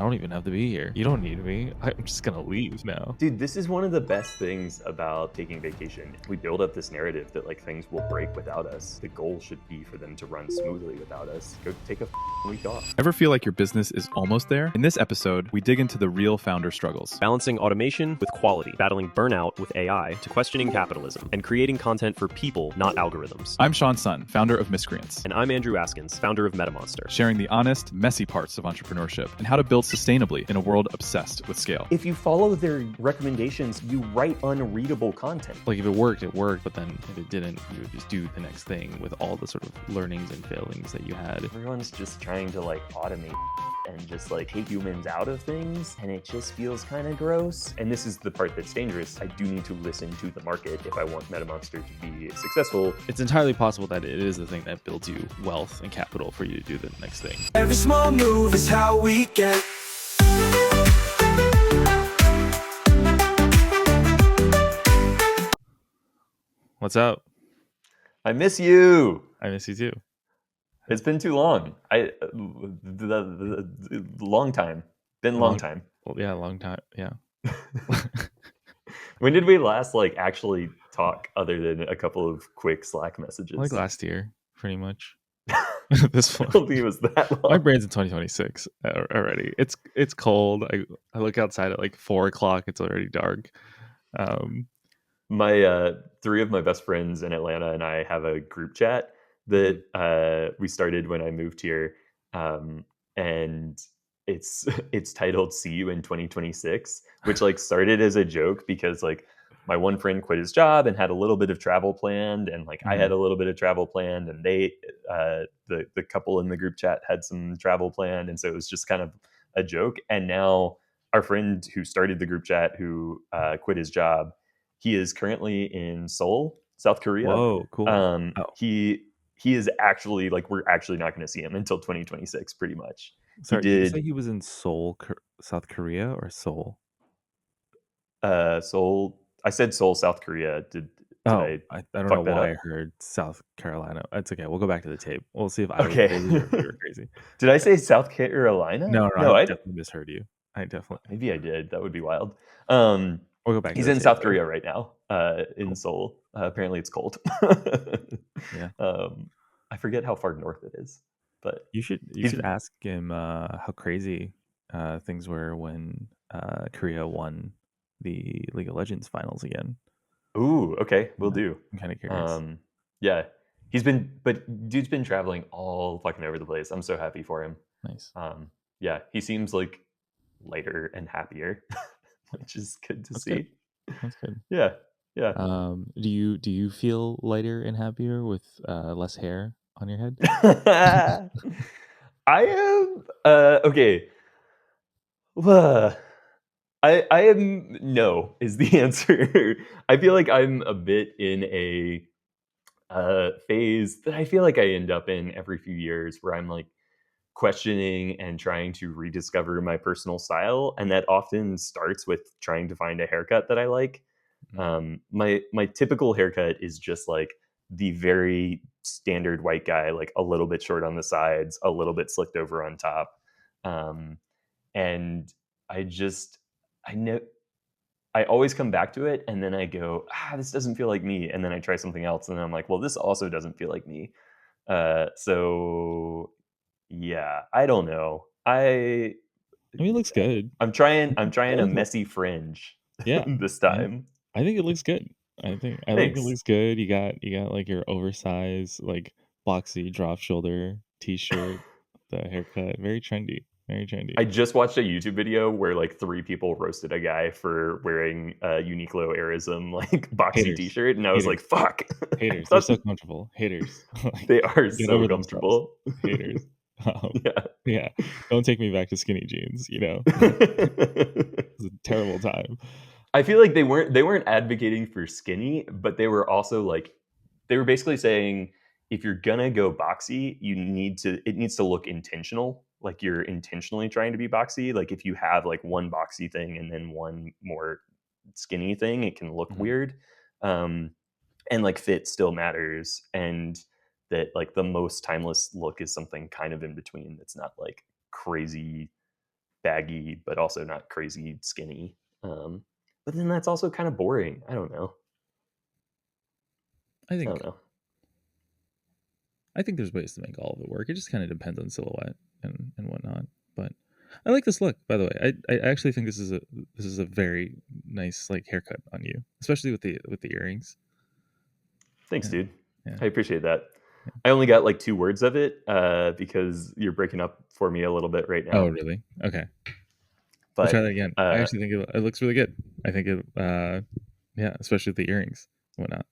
don't even have to be here. You don't need me. I'm just gonna leave now. Dude, this is one of the best things about taking vacation. We build up this narrative that like things will break without us. The goal should be for them to run smoothly without us. Go take a week off. Ever feel like your business is almost there? In this episode, we dig into the real founder struggles. Balancing automation with quality, battling burnout with AI, to questioning capitalism, and creating content for people, not algorithms. I'm Sean Sun, founder of Miscreants, And I'm Andrew Askins, founder of Metamonster. sharing the honest, messy parts of entrepreneurship and how to build sustainably in a world obsessed with scale. If you follow their recommendations, you write unreadable content. Like if it worked, it worked. But then if it didn't, you would just do the next thing with all the sort of learnings and failings that you had. Everyone's just trying to like automate and just like take humans out of things, and it just feels kind of gross. And this is the part that's dangerous. I do need to listen to the market if I want Metamonster to be successful. It's entirely possible that it is the thing that builds you wealth and capital for you to do the next thing. Every small move is how we get. What's up? I miss you. I miss you too. It's been too long. Long time. Been long time. Well, yeah, long time. Yeah. When did we last like actually talk other than a couple of quick Slack messages? Like last year, pretty much. This I one. don't think it was that long. My brain's in 2026 already. It's cold. I look outside at like 4 o'clock. It's already dark. My three of my best friends in Atlanta and I have a group chat that we started when I moved here, and it's titled "See You in 2026," which like started as a joke because like my one friend quit his job and had a little bit of travel planned, and like I had a little bit of travel planned, and they the couple in the group chat had some travel planned, and so it was just kind of a joke. And now our friend who started the group chat, who quit his job, he is currently in Seoul, South Korea. Whoa, cool. He is actually like, we're actually not going to see him until 2026, pretty much. Sorry, did you did- say he was in Seoul, South Korea, or Seoul? Seoul. I said Seoul, South Korea. Did I don't fuck know that why up? I heard South Carolina. It's okay. We'll go back to the tape. We'll see if I Okay. was crazy or if you were crazy. Did I say South Carolina? No, I I definitely misheard you. I definitely. maybe I did. That would be wild. We'll go back. He's to the in tape, South though. Korea right now, in Seoul. Apparently it's cold. Yeah. I forget how far north it is, but You should He's- ask him how crazy things were when Korea won the League of Legends finals again. ooh, okay, we'll do. I'm kind of curious. Yeah, dude's been traveling all fucking over the place. I'm so happy for him. Nice. Yeah, he seems like lighter and happier, which is good to That's see. good. That's good. Yeah. Do you feel lighter and happier with less hair on your head? I am okay. I am no is the answer. I feel like I'm a bit in a phase that I feel like I end up in every few years, where I'm like questioning and trying to rediscover my personal style, and that often starts with trying to find a haircut that I like. My typical haircut is just like the very standard white guy, like a little bit short on the sides, a little bit slicked over on top, and I know I always come back to it, and then I go, this doesn't feel like me, and then I try something else, and then I'm like, well, this also doesn't feel like me. So yeah, I don't know. I mean, it looks good. I'm trying a messy fringe. Yeah, this time. I think it looks good. I think it Thanks. looks good. You got like your oversized, like boxy drop shoulder t-shirt, the haircut, very trendy. Very trendy. I just watched a YouTube video where like 3 people roasted a guy for wearing a Uniqlo Aerism like boxy Haters. t-shirt, and I was Haters. like, "Fuck!" Haters, they're so comfortable. Haters. Like, They are get so over comfortable. haters. Yeah. Yeah. Don't take me back to skinny jeans. You know, it's a terrible time. I feel like they weren't advocating for skinny, but they were also like, they were basically saying, if you're gonna go boxy, it needs to look intentional. Like you're intentionally trying to be boxy. Like if you have like one boxy thing and then one more skinny thing, it can look weird. And like fit still matters. And that like the most timeless look is something kind of in between. That's not like crazy baggy, but also not crazy skinny. But then that's also kind of boring. I don't know. I I think don't know. I think there's ways to make all of it work. It just kind of depends on silhouette and whatnot. But I like this look, by the way. I actually think this is a very nice like haircut on you, especially with the earrings. Thanks, Yeah. dude. Yeah. I appreciate that. I only got like 2 words of it because you're breaking up for me a little bit right now. Oh, really? Okay. But I'll try that again. I actually think it looks really good. I think it, yeah, especially with the earrings and whatnot.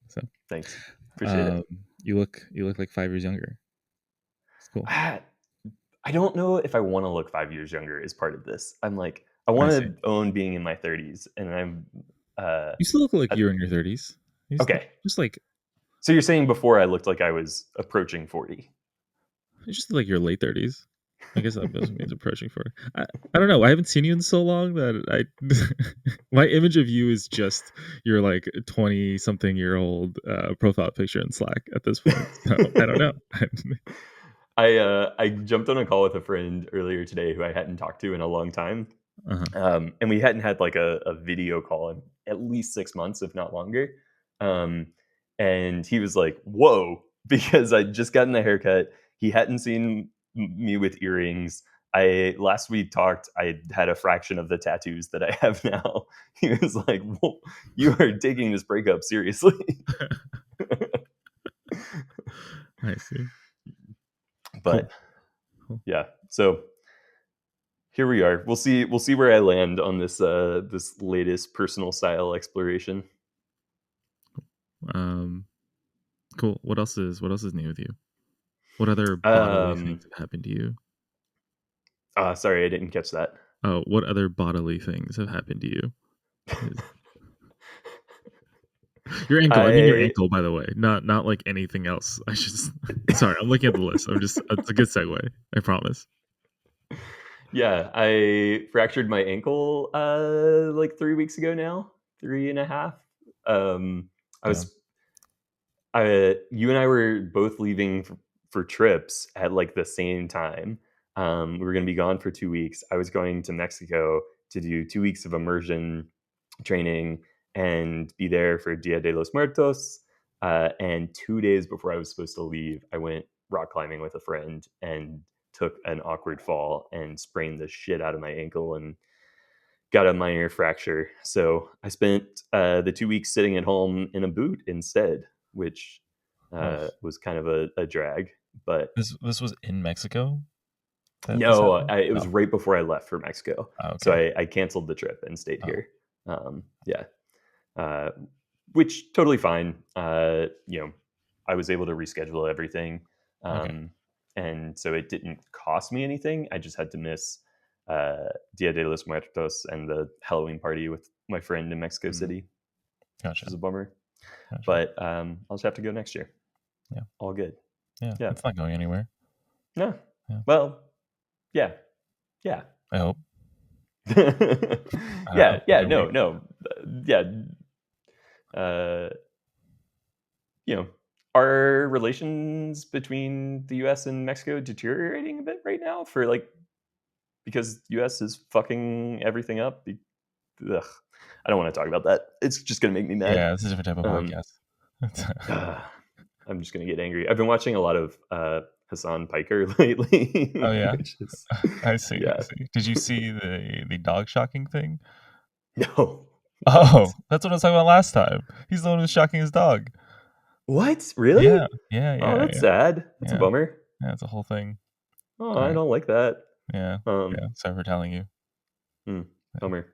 So thanks. Appreciate it. You look like 5 years younger. It's cool. I don't know if I want to look 5 years younger as part of this. I'm like, I want to own being in my 30s, and I'm. You still look like you're in your 30s. Okay. Just like. So you're saying before I looked like I was approaching 40? It's just like your late 30s. I guess that means approaching 40. I don't know. I haven't seen you in so long that my image of you is just your like 20-something-year-old profile picture in Slack at this point. So I don't know. I jumped on a call with a friend earlier today who I hadn't talked to in a long time. Uh-huh. And we hadn't had like a video call in at least 6 months, if not longer. And he was like, whoa, because I'd just gotten a haircut. He hadn't seen me with earrings. Last we talked, I had a fraction of the tattoos that I have now. He was like, whoa, you are taking this breakup seriously. I see. But cool. Yeah, so here we are. We'll see where I land on this this latest personal style exploration. Cool. What else is new with you? What other bodily things have happened to you? Sorry, I didn't catch that. Oh, what other bodily things have happened to you? Your ankle. I mean your ankle, by the way. Not like anything else. Sorry, I'm looking at the list. It's a good segue, I promise. Yeah, I fractured my ankle like 3 weeks ago now. 3.5. You and I were both leaving for trips at like the same time. We were going to be gone for 2 weeks. I was going to Mexico to do 2 weeks of immersion training and be there for Dia de los Muertos. And 2 days before I was supposed to leave, I went rock climbing with a friend and took an awkward fall and sprained the shit out of my ankle and got a minor fracture. So I spent the 2 weeks sitting at home in a boot instead, which was kind of a drag. But this was in Mexico? No, it was right before I left for Mexico. Oh, okay. So I canceled the trip and stayed here. Which totally fine. I was able to reschedule everything. And so it didn't cost me anything. I just had to miss Dia de los Muertos and the Halloween party with my friend in Mexico City. Gotcha. Which is a bummer. Gotcha. But I'll just have to go next year. Yeah. All good. Yeah. It's not going anywhere. No. Yeah. Well, yeah. I hope. Are relations between the US and Mexico deteriorating a bit right now because US is fucking everything up? Ugh. I don't want to talk about that. It's just going to make me mad. Yeah, it's a different type of podcast. I'm just going to get angry. I've been watching a lot of Hassan Piker lately. Oh, yeah? I see. Yeah. I see. Did you see the dog shocking thing? No. Oh, that's what I was talking about last time. He's the one who's shocking his dog. What? Really? Yeah. Oh, that's sad. That's a bummer. Yeah, it's a whole thing. Oh, I don't like that. Yeah. Sorry for telling you. Bummer.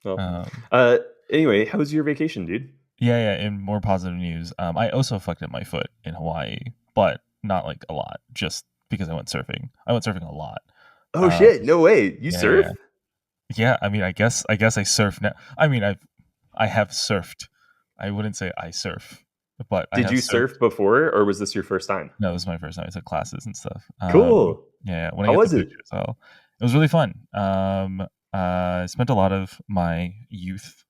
Well, anyway, how was your vacation, dude? Yeah. In more positive news, I also fucked up my foot in Hawaii, but not like a lot, just because I went surfing. I went surfing a lot. Oh shit! No way. You surf? Yeah. I mean, I guess I surf now. I mean, I have surfed. I wouldn't say I surf, but did you surf before, or was this your first time? No, this was my first time. I took classes and stuff. Cool. Yeah. How was it? It was really fun. I spent a lot of my youth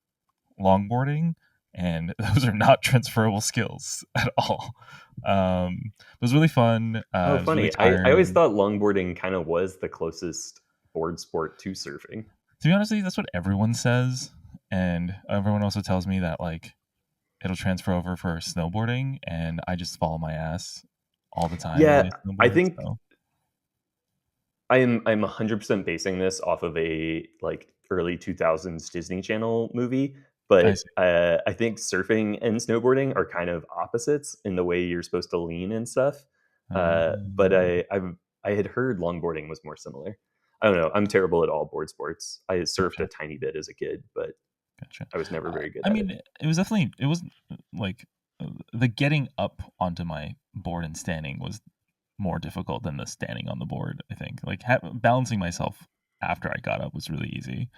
longboarding, and those are not transferable skills at all. It was really fun. Funny. Really I always thought longboarding kind of was the closest board sport to surfing. To be honest with you, that's what everyone says, and everyone also tells me that like it'll transfer over for snowboarding, and I just follow my ass all the time when Yeah, I I snowboard. think So I'm 100% basing this off of a like early 2000s Disney Channel movie, I but see. I think surfing and snowboarding are kind of opposites in the way you're supposed to lean and stuff. But Um, I had heard longboarding was more similar. I don't know. I'm terrible at all board sports. I surfed Gotcha. a tiny bit as a kid, but Gotcha. I was never very good I at it. mean, it was definitely it was like the getting up onto my board and standing was more difficult than the standing on the board. I think like balancing myself after I got up was really easy.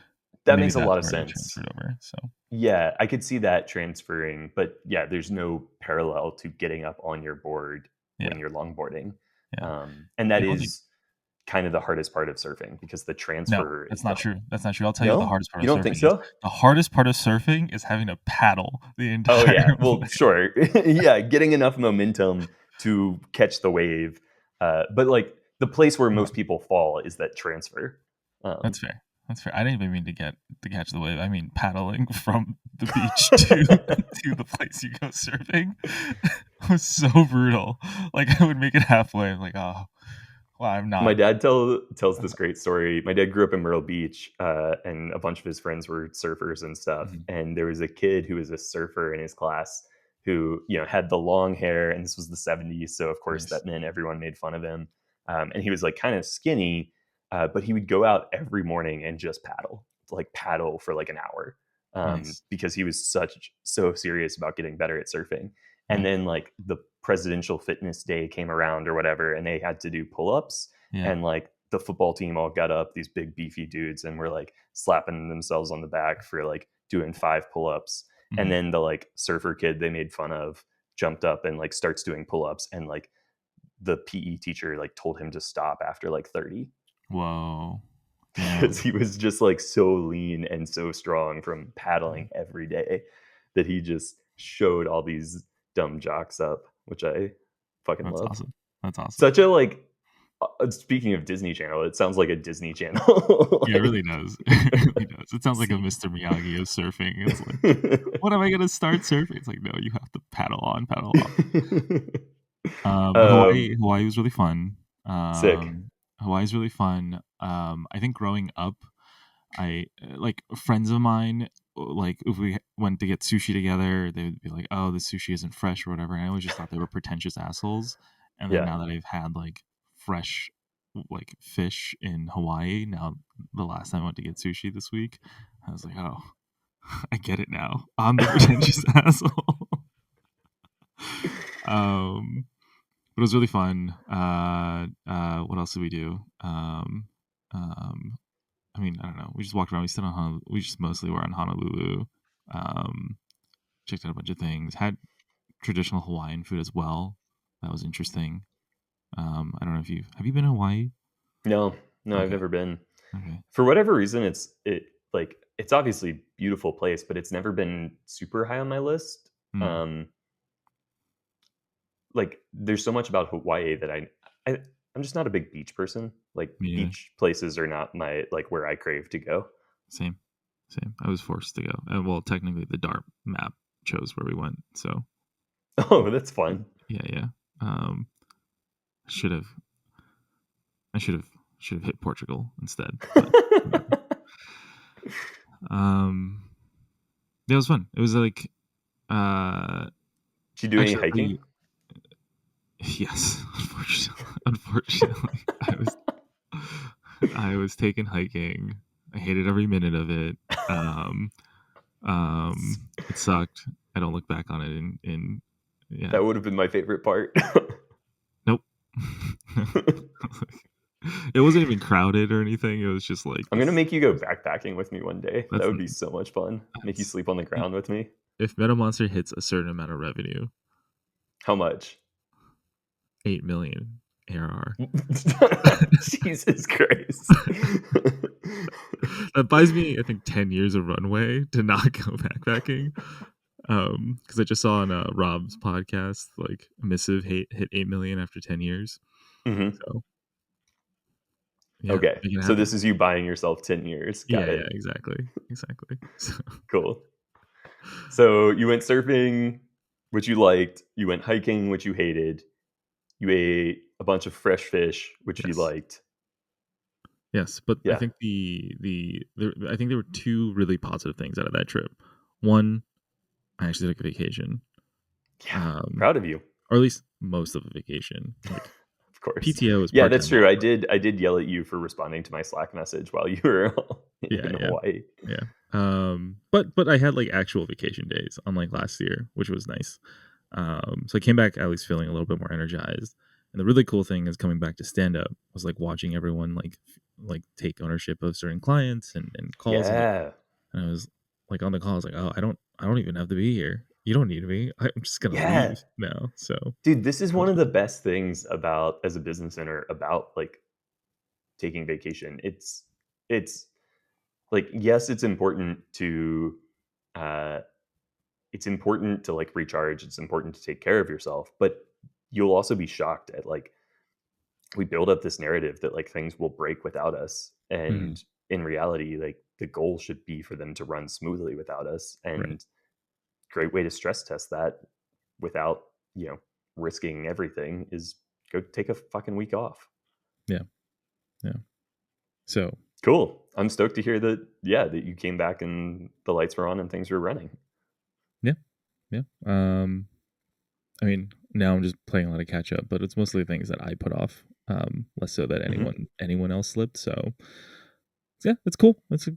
That Maybe makes a lot that's of where it sense. transferred over. So Yeah, I could see that transferring, but yeah, there's no parallel to getting up on your board when yeah, you're longboarding. yeah. And that The only is kind of the hardest part of surfing because the No, transfer that's is not the true. That's not true. I'll tell you what the no, hardest part you of don't think surfing is. so? The hardest part of surfing is having to paddle the Oh yeah, entire well way. sure, yeah, getting enough momentum to catch the wave. But like the place where most people fall is that transfer. That's fair. That's fair. I didn't even mean to catch the wave. I mean paddling from the beach to to the place you go surfing was so brutal. Like I would make it halfway. I'm like, oh, well, I'm My not. dad tells this great story. My dad grew up in Myrtle Beach, and a bunch of his friends were surfers and stuff. Mhm. And there was a kid who was a surfer in his class who, had the long hair, and this was the '70s, so of course Nice, that meant everyone made fun of him. And he was like kind of skinny, but he would go out every morning and just paddle for like an hour, nice. because he was so serious about getting better at surfing. And Yeah, then like the presidential fitness day came around or whatever, and they had to do pull-ups, yeah. and like the football team all got up, these big beefy dudes, and were like slapping themselves on the back for like doing 5 pull-ups. And Mhm. then the like surfer kid they made fun of jumped up and like starts doing pull-ups, and like the PE teacher like told him to stop after like 30 Whoa. because Damn. he was just like so lean and so strong from paddling Mhm. every day that he just showed all these dumb jocks up, which I fucking That's love. awesome. That's awesome. Such a like speaking of Disney Channel, it sounds like a Disney Channel. Yeah, it really does. It really does. It sounds like a See. Mr. Miyagi of surfing. It's like, when am I gonna start surfing? It's like, no, you have to paddle on, paddle off. um, Hawaii was really fun. Sick. Hawaii's really fun. I think growing up, I like friends of mine. Like if we went to get sushi together, they would be like, "Oh, the sushi isn't fresh" or whatever. And I always just thought they were pretentious assholes. And then Yeah. now that I've had like fresh like fish in Hawaii, now the last time I went to get sushi this week, I was like, "Oh, I get it now. I'm the pretentious asshole." um but it was really fun. What else did we do? Um, I mean, I don't know. We just walked around. We stood on Honolulu. We just mostly were on Honolulu. Um, checked out a bunch of things. Had traditional Hawaiian food as well. That was interesting. I don't know if have you been to Hawaii? No, no, I've Okay, never been. okay. For whatever reason, it's obviously a beautiful place, but it's never been super high on my list. Hmm. Like there's so much about Hawaii that I I'm just not a big beach person. Like Me neither. beach places are not my like where I crave to go. Same, same. I was forced to go. Well, technically, the DART map chose where we went. So Oh, that's fun. yeah. Um, should have. I should have hit Portugal instead. But whatever. It was fun. It was like Did you do any actually hiking? yes, unfortunately. I was taken hiking. I hated every minute of it. It sucked. I don't look back on it in yeah. That would have been my favorite part. Nope. It wasn't even crowded or anything. It was just like I'm gonna make you go backpacking with me one day. That that's would be so much fun. Make you sleep on the ground with me. if Metamonster hits a certain amount of revenue, How much? 8 million ARR. Jesus Christ. That buys me, I think, 10 years of runway to not go backpacking. Because I just saw on Rob's podcast, like Missive hit 8 million after 10 years. Mhm. So Yeah, Okay. make it So this happen. is you buying yourself 10 years. Got Yeah, it. exactly. So, Cool. So you went surfing, which you liked. You went hiking, which you hated. You ate a bunch of fresh fish, which you yes. liked. Yes, but I Yeah. think I think there were two really positive things out of that trip. One, I actually took a vacation. Yeah. Proud of you. Or at least most of the vacation. Like Of course. PTO is Yeah, that's part-time. true. I did yell at you for responding to my Slack message while you were in Hawaii. Yeah. But I had like actual vacation days unlike last year, which was nice. So I came back at least feeling a little bit more energized. And the really cool thing is coming back to stand up was like watching everyone like take ownership of certain clients and calls Yeah. and I was like on the call, I was like, oh, I don't even have to be here. You don't need me. I'm just gonna Yeah. leave now. So Dude, this is that one was of the really best things about as a business owner about like taking vacation. It's like, yes, uh it's important to like recharge. It's important to take care of yourself, but you'll also be shocked at like we build up this narrative that like things will break without us. Mhm. And in reality, like the goal should be for them to run smoothly without us. Right. And great way to stress test that without, risking everything is go take a fucking week off. Yeah. Yeah. So Cool. I'm stoked to hear that, that you came back and the lights were on and things were running. yeah. Yeah. I mean, now I'm just playing a lot of catch up, but it's mostly things that I put off, less so that anyone else slipped. So yeah, it's cool. It's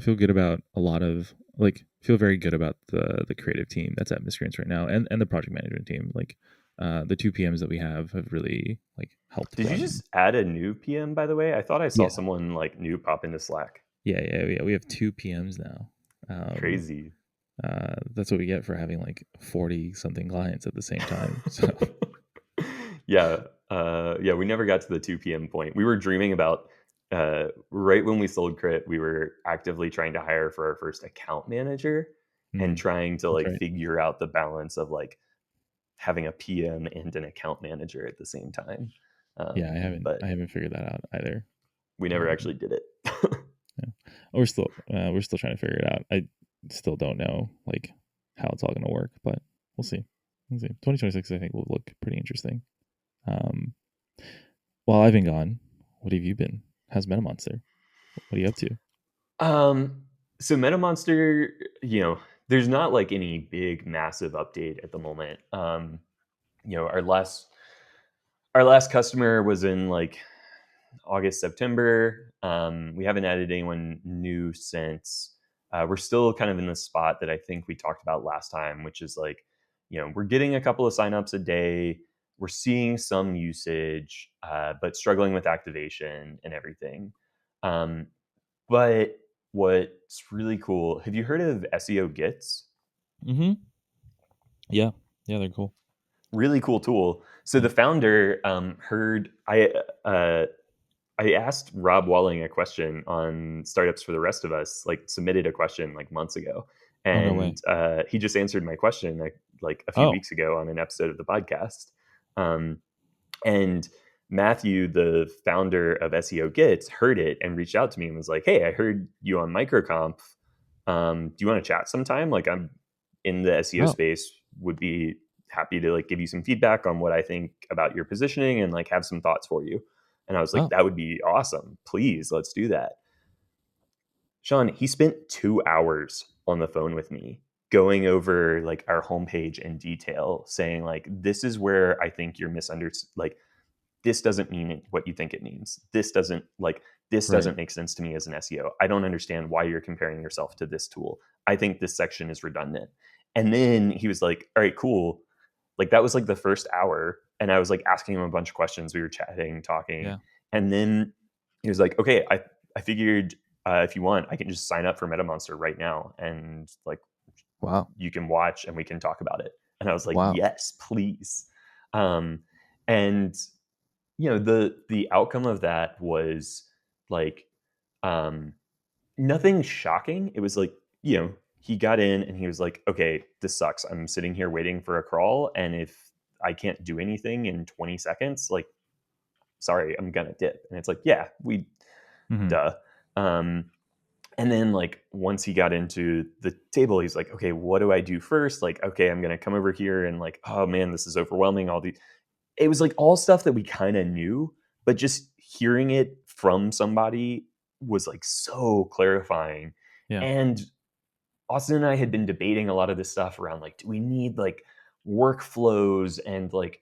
feel good about a lot of feel very good about the creative team that's at Miscreants right now and the project management team. Like the two PMs that we have really like helped Did you run. just add a new PM, by the way? I thought I saw Yeah. someone like new pop into Slack. Yeah. We have two PMs now. Crazy. That's what we get for having like 40 something clients at the same time. So Yeah, we never got to the 2 p.m. point. We were dreaming about right when we sold Crit, we were actively trying to hire for our first account manager and trying to that's like right. figure out the balance of like having a PM and an account manager at the same time. Yeah, But I haven't figured that out either. we never actually did it. Yeah. We're still trying to figure it out. I still don't know like how it's all going to work, but we'll see. 2026 I think will look pretty interesting. While I've been gone, what have you been? How's Metamonster? What are you up to? So Metamonster, there's not like any big massive update at the moment. Our last customer was in like August, September. We haven't added anyone new since. We're still kind of in the spot that I think we talked about last time, which is like, we're getting a couple of signups a day. We're seeing some usage, but struggling with activation and everything. But what's really cool, have you heard of SEO Gits? Mm-hmm. Yeah, they're cool. Really cool tool. So the founder heard I asked Rob Walling a question on Startups for the Rest of Us, like submitted a question like months ago. Oh, no way. And he just answered my question like a few weeks ago on an episode of the podcast. And Matthew, the founder of SEO Gits, heard it and reached out to me and was like, "Hey, I heard you on MicroConf. Do you want to chat sometime? Like I'm in the SEO space, would be happy to like give you some feedback on what I think about your positioning and like have some thoughts for you." And I was like, that would be awesome. Please, let's do that. Sean, he spent 2 hours on the phone with me going over like our homepage in detail, saying like, this is where I think you're misunderstood. Like, this doesn't mean what you think it means. This doesn't make sense to me as an SEO. I don't understand why you're comparing yourself to this tool. I think this section is redundant. And then he was like, all right, cool. Like that was like the first hour. And I was like asking him a bunch of questions. We were chatting, talking. Yeah. And then he was like, okay, I figured if you want, I can just sign up for Metamonster right now. And like, wow, you can watch and we can talk about it. And I was like, wow. yes, please. And the outcome of that was like nothing shocking. It was like, he got in and he was like, okay, this sucks. I'm sitting here waiting for a crawl. And if I can't do anything in 20 seconds, like sorry, I'm gonna dip. And it's like, yeah, we Mhm. duh. And then like once he got into the table, he's like, okay, what do I do first? Like, okay, I'm gonna come over here and like, oh man, this is overwhelming. It was like all stuff that we kind of knew, but just hearing it from somebody was like so clarifying. Yeah. And Austin and I had been debating a lot of this stuff around like, do we need like workflows and like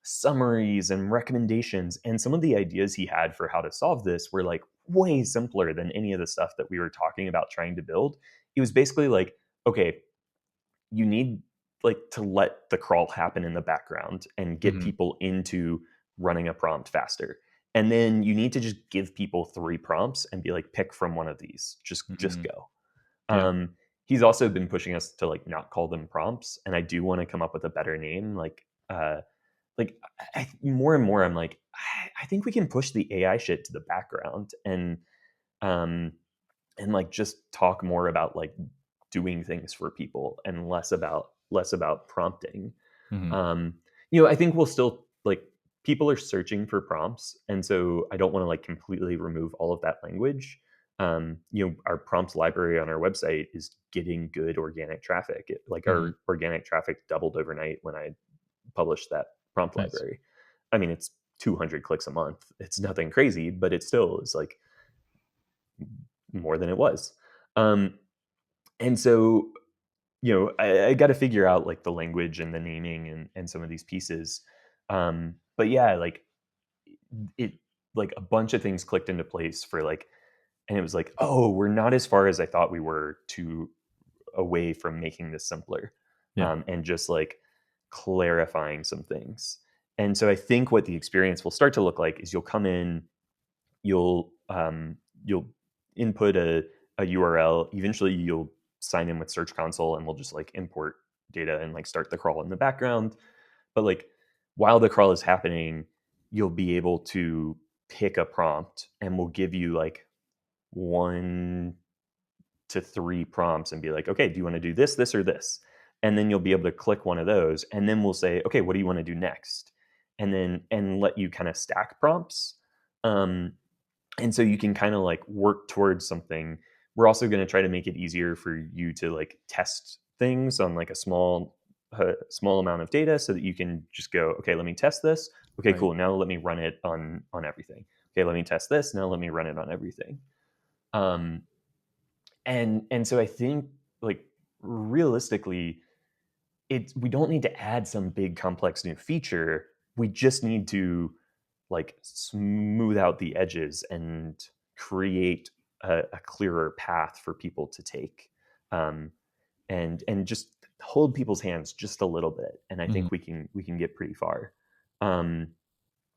summaries and recommendations? And some of the ideas he had for how to solve this were like way simpler than any of the stuff that we were talking about trying to build. It was basically like, okay, you need like to let the crawl happen in the background and get Mhm. people into running a prompt faster. And then you need to just give people 3 prompts and be like, pick from one of these. Just Mhm. go. Yeah. He's also been pushing us to like not call them prompts, and I do want to come up with a better name. Like more and more, I'm like, I think we can push the AI shit to the background um, and like just talk more about like doing things for people and less about prompting. Mhm. Um, I think we'll still like people are searching for prompts, and so I don't want to like completely remove all of that language. Our prompts library on our website is getting good organic traffic. Mhm. Our organic traffic doubled overnight when I published that prompt Nice. library. I mean, it's 200 clicks a month. It's nothing crazy, but it still is like more than it was. Um, and so I got to figure out like the language and the naming and some of these pieces. But yeah, like it, like a bunch of things clicked into place for like, and it was like, oh, we're not as far as I thought we were to away from making this simpler, Yeah. and just like clarifying some things. And so I think what the experience will start to look like is you'll come in, you'll input a URL. Eventually, you'll sign in with Search Console, and we'll just like import data and like start the crawl in the background. But like while the crawl is happening, you'll be able to pick a prompt, and we'll give you like 1 to 3 prompts and be like, okay, do you want to do this, this, or this? And then you'll be able to click one of those, and then we'll say, okay, what do you want to do next? And let you kind of stack prompts. And so you can kind of like work towards something. We're also going to try to make it easier for you to like test things on like a small amount of data, so that you can just go, okay, let me test this. Okay, Right. cool. Now let me run it on everything. Okay, let me test this. Now let me run it on everything. Um, and so I think like realistically, we don't need to add some big complex new feature. We just need to like smooth out the edges and create a clearer path for people to take, um, and just hold people's hands just a little bit. And I Mhm. think we can get pretty far. Um,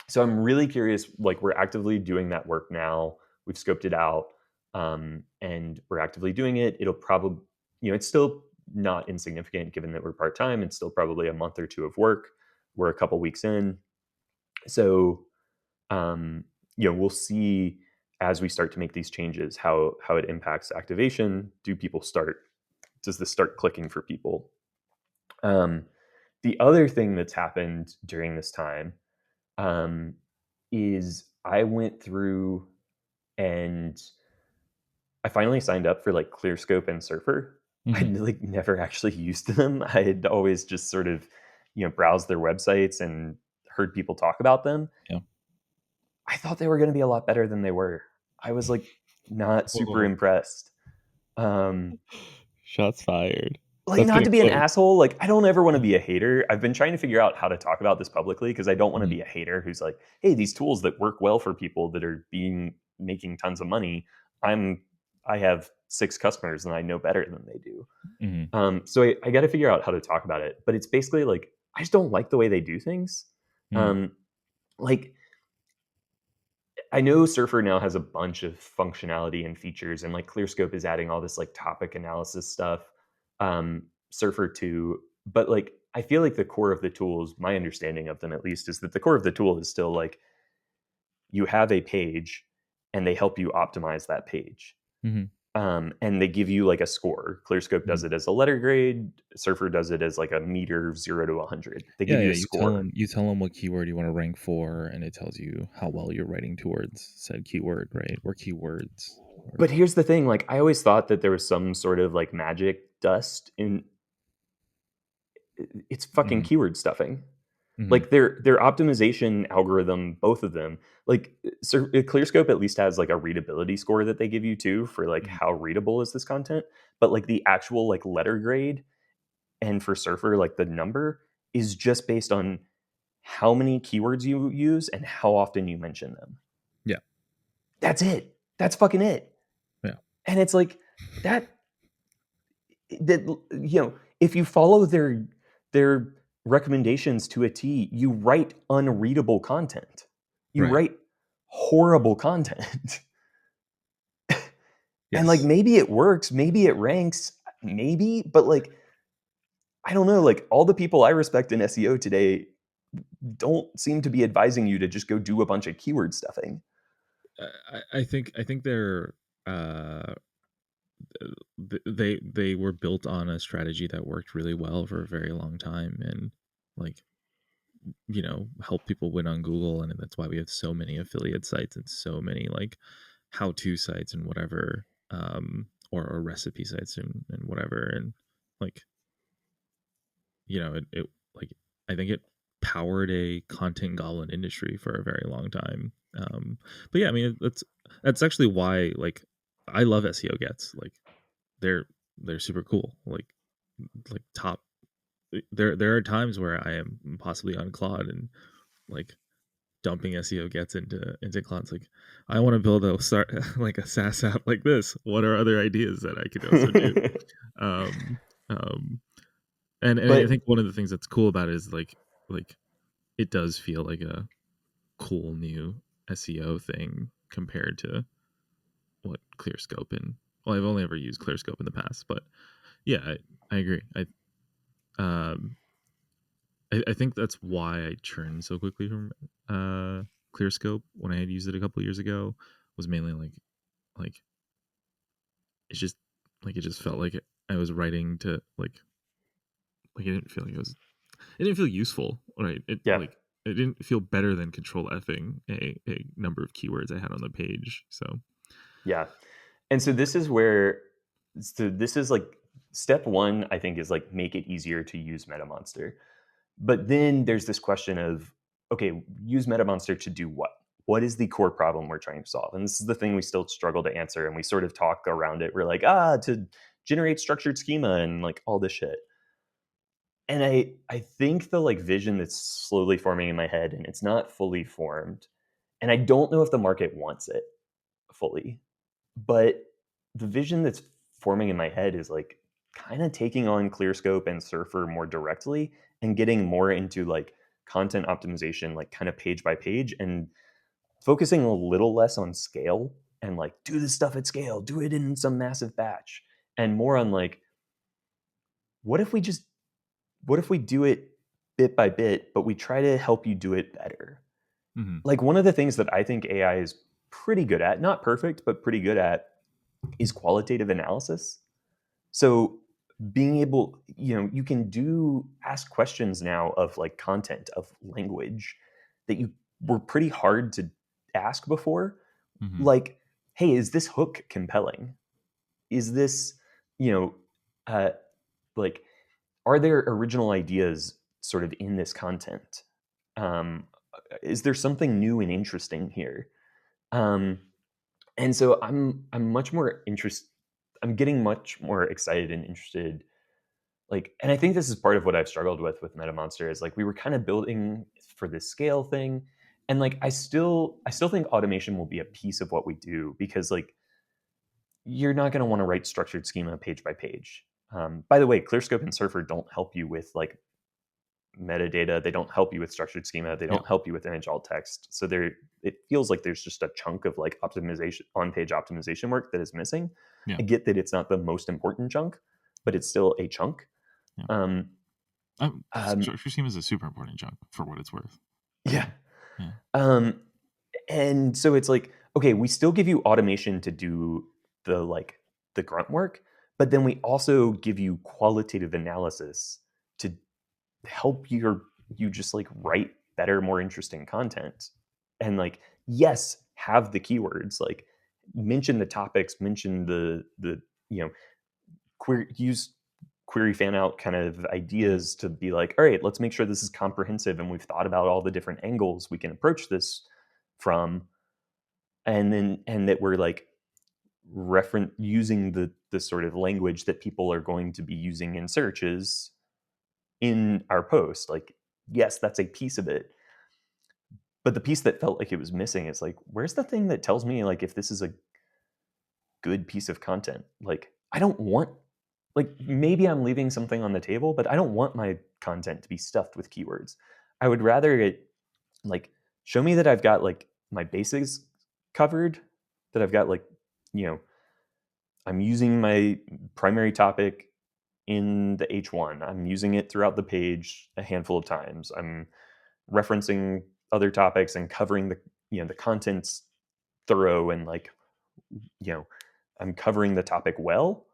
so I'm really curious. Like we're actively doing that work now. We've scoped it out, and we're actively doing it. It'll probably, it's still not insignificant given that we're part time. It's still probably a month or 2 of work. We're a couple weeks in, so we'll see as we start to make these changes how it impacts activation. Does this start clicking for people? The other thing that's happened during this time, um, is I went through and I finally signed up for like ClearScope and Surfer. Mhm. I'd like never actually used them. I had always just sort of, browsed their websites and heard people talk about them. Yeah. I thought they were going to be a lot better than they were. I was like not super Whoa. impressed. Um, Shots fired. like That's not to getting be an close. asshole. Like I don't ever want to be a hater. I've been trying to figure out how to talk about this publicly because I don't want to Mhm. be a hater who's like, hey, these tools that work well for people that are making tons of money. I have 6 customers and I know better than they do. Mhm. So I got to figure out how to talk about it. But it's basically like I just don't like the way they do things. Mhm. Um, like I know Surfer now has a bunch of functionality and features, and like ClearScope is adding all this like topic analysis stuff. Surfer too, but like I feel like the core of the tools, my understanding of them at least, is that the core of the tool is still like you have a page, and they help you optimize that page. Mhm. and they give you like a score. ClearScope does it as a letter grade. Surfer does it as like a meter 0 to 100. They give you a score. You tell them what keyword you want to rank for, and it tells you how well you're writing towards said keyword, right? Or keywords. But here's the thing, like I always thought that there was some sort of like magic dust in it's fucking keyword stuffing. Like their optimization algorithm, both of them, like ClearScope at least has like a readability score that they give you too for like how readable is this content. But like the actual like letter grade, and for Surfer, like the number is just based on how many keywords you use and how often you mention them. Yeah. That's it. That's fucking it. Yeah. And it's like that you know, if you follow their recommendations to a T, you write unreadable content. You write horrible content. And like maybe it works, maybe it ranks, maybe, but like I don't know, like all the people I respect in SEO today don't seem to be advising you to just go do a bunch of keyword stuffing. I think they're they were built on a strategy that worked really well for a very long time, and like, you know, help people win on Google, and that's why we have so many affiliate sites and so many like how-to sites and whatever, or recipe sites and whatever, and like, you know, it like I think it powered a content goblin industry for a very long time. But yeah, I mean that's actually why like I love SEO gets, like they're super cool, like top. There are times where I am possibly on Claude and like dumping SEO gets into Claude. It's like, I want to build like a SaaS app like this. What are other ideas that I could also do? And I think one of the things that's cool about it is like it does feel like a cool new SEO thing compared to what ClearScope and I've only ever used ClearScope in the past, but yeah, I agree. I think that's why I churned so quickly from ClearScope when I had used it a couple years ago, was mainly like it's just like it just felt like I was writing to like it didn't feel like it didn't feel useful, right? It like it didn't feel better than control Fing a number of keywords I had on the page. So yeah. And so this is like step one, I think, is like make it easier to use Metamonster. But then there's this question of, okay, use Metamonster to do what? What is the core problem we're trying to solve? And this is the thing we still struggle to answer. And we sort of talk around it. We're like, to generate structured schema and like all this shit. And I think the like vision that's slowly forming in my head, and it's not fully formed, and I don't know if the market wants it fully, but the vision that's forming in my head is like kind of taking on ClearScope and Surfer more directly and getting more into like content optimization, like kind of page by page, and focusing a little less on scale and like do this stuff at scale, do it in some massive batch, and more on like, what if we do it bit by bit, but we try to help you do it better? Like one of the things that I think AI is pretty good at, not perfect, but pretty good at, is qualitative analysis. So being able, you can ask questions now of like content, of language that you were pretty hard to ask before. Like, hey, is this hook compelling? Is this, like, are there original ideas sort of in this content? Is there something new and interesting here? And so I'm much more interested. I'm getting much more excited and interested. Like, and I think this is part of what I've struggled with Metamonster, is like we were kind of building for this scale thing, and like I still think automation will be a piece of what we do, because like you're not going to want to write structured schema page by page. By the way, ClearScope and Surfer don't help you with like metadata. They don't help you with structured schema. They don't help you with image alt text. So it feels like there's just a chunk of like optimization, on-page optimization work that is missing. I get that it's not the most important chunk, but it's still a chunk. Structured schema is a super important chunk for what it's worth. Yeah. And so it's like, okay, we still give you automation to do the like the grunt work, but then we also give you qualitative analysis to help you just like write better, more interesting content. And like, yes, have the keywords, like mention the topics, mention the use query fan out kind of ideas to be like, all right, let's make sure this is comprehensive and we've thought about all the different angles we can approach this from. And that we're like using the sort of language that people are going to be using in searches in our post. Like, yes, that's a piece of it. But the piece that felt like it was missing is like, where's the thing that tells me like if this is a good piece of content? Like, I don't want, like, maybe I'm leaving something on the table, but I don't want my content to be stuffed with keywords. I would rather it like show me that I've got like my basics covered, that I've got like, I'm using my primary topic in the H1. I'm using it throughout the page a handful of times. I'm referencing other topics and covering the content's thorough and like, I'm covering the topic well.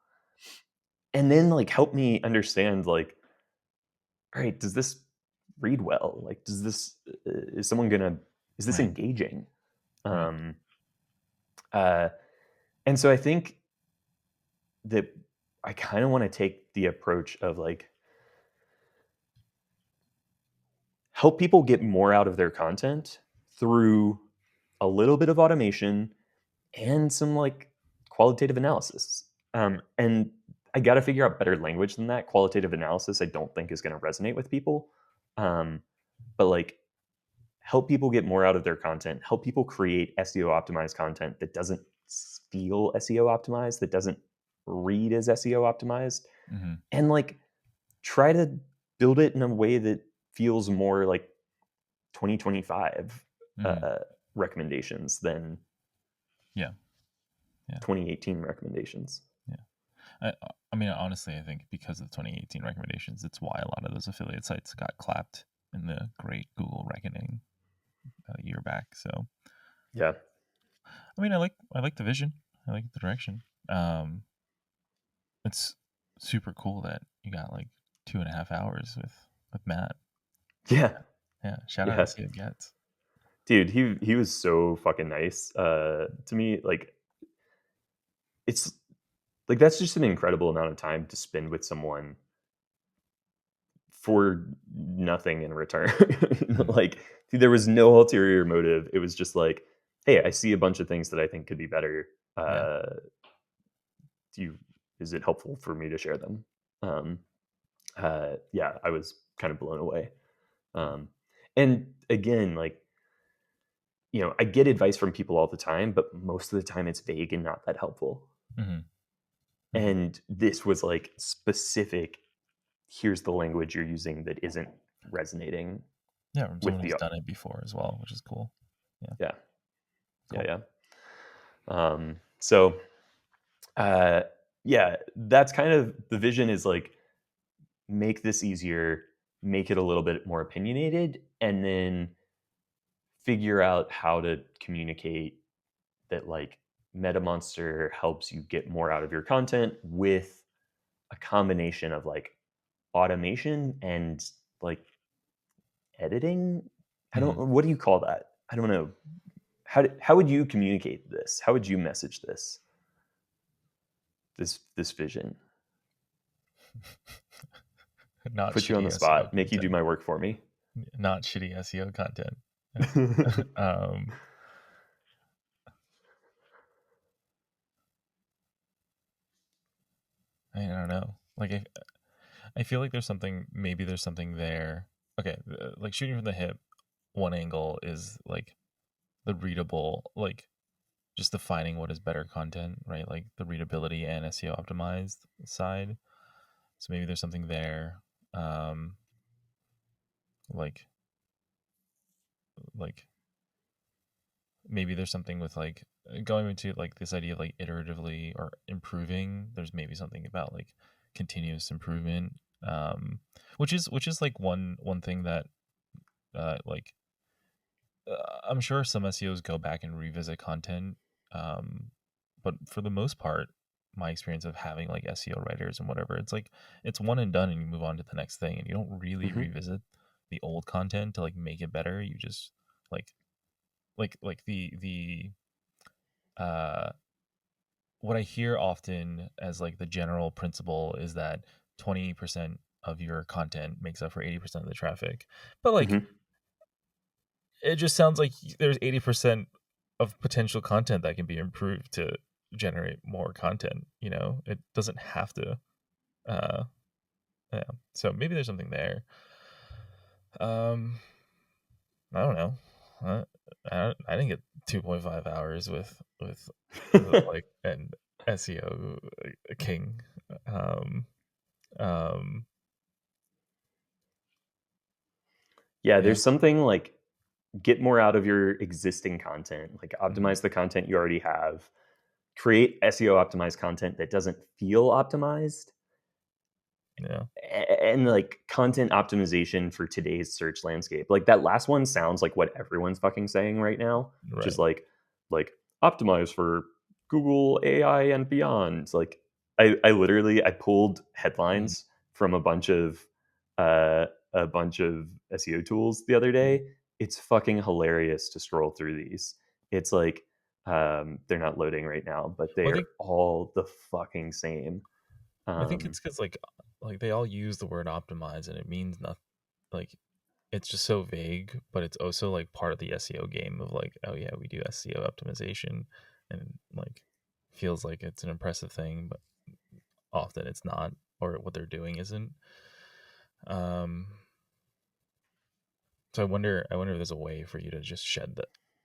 And then like help me understand like, all right, does this read well? Like, is this Right. engaging? Right. And so I think that I kind of want to take the approach of like, help people get more out of their content through a little bit of automation and some like qualitative analysis. And I got to figure out better language than that. Qualitative analysis, I don't think is going to resonate with people. But like, help people get more out of their content, help people create SEO optimized content that doesn't feel SEO optimized, that doesn't read as SEO optimized, Mm-hmm. and like try to build it in a way that feels more like 2025 recommendations than 2018 recommendations. I mean, honestly, I think because of 2018 recommendations, it's why a lot of those affiliate sites got clapped in the great Google reckoning a year back. So yeah, I mean, I like the vision, I like the direction. It's super cool that you got like 2.5 hours with Matt. yeah. Shout out to SEO Gets. Dude, he was so fucking nice to me. Like, it's like, that's just an incredible amount of time to spend with someone for nothing in return. Like, dude, there was no ulterior motive. It was just like, hey, I see a bunch of things that I think could be better. Is it helpful for me to share them? I was kind of blown away. And again, like, I get advice from people all the time, but most of the time it's vague and not that helpful. Mm-hmm. And this was like specific. Here's the language you're using that isn't resonating. Yeah, from someone who's done it before as well, which is cool. Yeah. Cool. So, that's kind of the vision, is like, make this easier, make it a little bit more opinionated, and then figure out how to communicate that like Metamonster helps you get more out of your content with a combination of like automation and like editing. What do you call that? I don't know. How would you communicate this? How would you message this vision? Not put you on the spot, SEO make content. You do my work for me. Not shitty SEO content. I don't know. Like, I feel like there's something there. Okay, like shooting from the hip, one angle is like the readable, like just defining what is better content, right? Like the readability and SEO optimized side. So maybe there's something there. Like maybe there's something with like going into like this idea of like iteratively or improving. There's maybe something about like continuous improvement, which is like one thing that I'm sure some SEOs go back and revisit content, but for the most part, my experience of having like SEO writers and whatever, it's like it's one and done and you move on to the next thing and you don't really revisit the old content to like make it better. You just like the what I hear often as like the general principle is that 20% of your content makes up for 80% of the traffic. But like it just sounds like there's 80% of potential content that can be improved to generate more content, you know? It doesn't have to yeah. So maybe there's something there. I don't know. I didn't get 2.5 hours with like an SEO king. Um, Yeah, yeah. there's something like get more out of your existing content, like optimize the content you already have, create SEO optimized content that doesn't feel optimized. Yeah. And like content optimization for today's search landscape. Like that last one sounds like what everyone's fucking saying right now, which is like optimize for Google AI and beyond. Like I literally I pulled headlines from a bunch of SEO tools the other day. It's fucking hilarious to scroll through these. It's like they're not loading right now, but they are all the fucking same. I think it's because like they all use the word optimize and it means nothing. Like it's just so vague, but it's also like part of the SEO game of like, oh yeah, we do SEO optimization, and like feels like it's an impressive thing, but often it's not, or what they're doing isn't. So I wonder if there's a way for you to just shed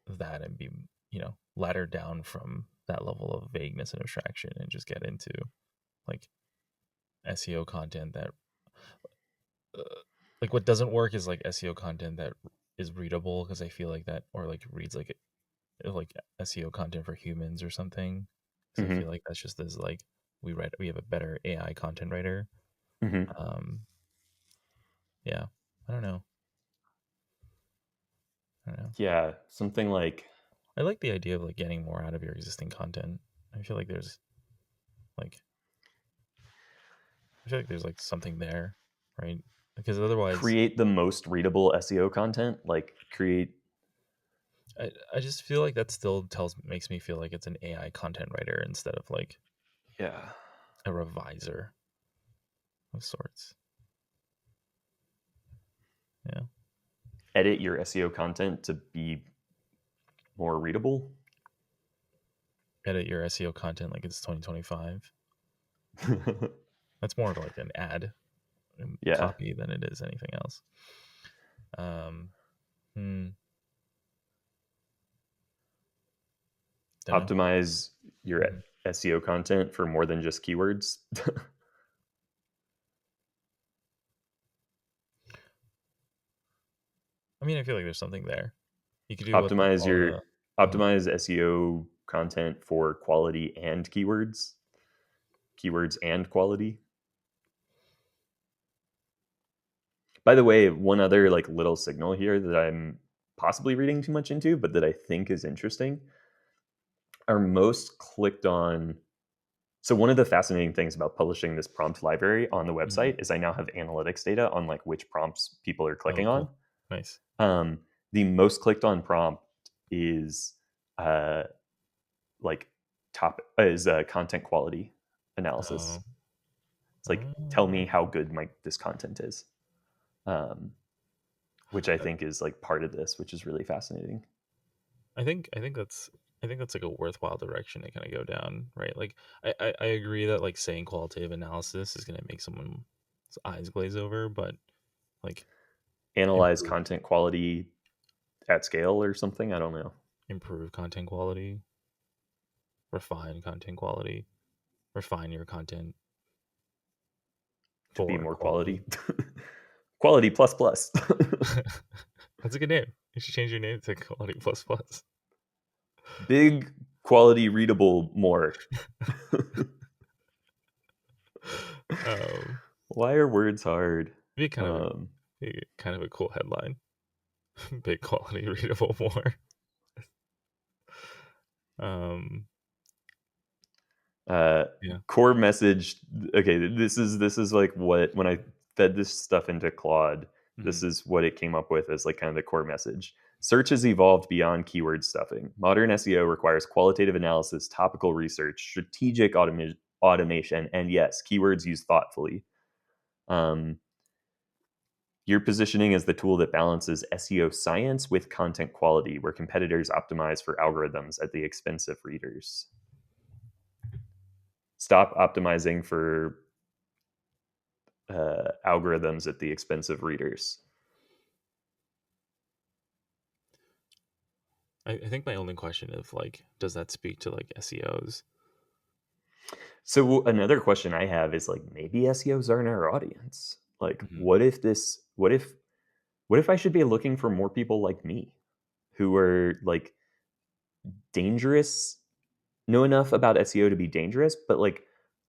that and be, you know, ladder down from that level of vagueness and abstraction and just get into like SEO content that like what doesn't work is like SEO content that is readable, because I feel like that, or like reads like SEO content for humans or something, because I feel like that's just as like we have a better AI content writer. Yeah, I don't know. Yeah, something like I like the idea of like getting more out of your existing content. I feel like there's like like something there, right? Because otherwise create the most readable SEO content, like create I just feel like that still makes me feel like it's an AI content writer instead of like a reviser of sorts. Yeah. Edit your SEO content to be more readable. Edit your SEO content like it's 2025. That's more of like an ad copy than it is anything else. Optimize your SEO content for more than just keywords. I mean, I feel like there's something there. You could do optimize optimize SEO content for quality and keywords and quality. By the way, one other like little signal here that I'm possibly reading too much into, but that I think is interesting, are most clicked on. So one of the fascinating things about publishing this prompt library on the website is I now have analytics data on like which prompts people are clicking on. Nice. The most clicked on prompt is like content quality analysis. It's like, tell me how good this content is, which I think is like part of this, which is really fascinating. I think that's like a worthwhile direction to kind of go down, right? Like I agree that like saying qualitative analysis is going to make someone's eyes glaze over, but like analyze content quality at scale or something. I don't know. Improve content quality, refine content quality, refine your content to be more quality. Quality plus plus. That's a good name. You should change your name to Quality plus plus. Big quality readable more. Why are words hard? Be kind of a cool headline. Big quality readable more. Yeah. Core message. Okay, this is like what, when I fed this stuff into Claude, this is what it came up with as like kind of the core message. Search has evolved beyond keyword stuffing. Modern SEO requires qualitative analysis, topical research, strategic automation, and yes, keywords used thoughtfully. Your positioning as the tool that balances SEO science with content quality, where competitors optimize for algorithms at the expense of readers. Stop optimizing for algorithms at the expense of readers. I think my only question of like, does that speak to like SEOs? So another question I have is like, maybe SEOs aren't our audience. Like, what if I should be looking for more people like me who are like dangerous, know enough about SEO to be dangerous, but like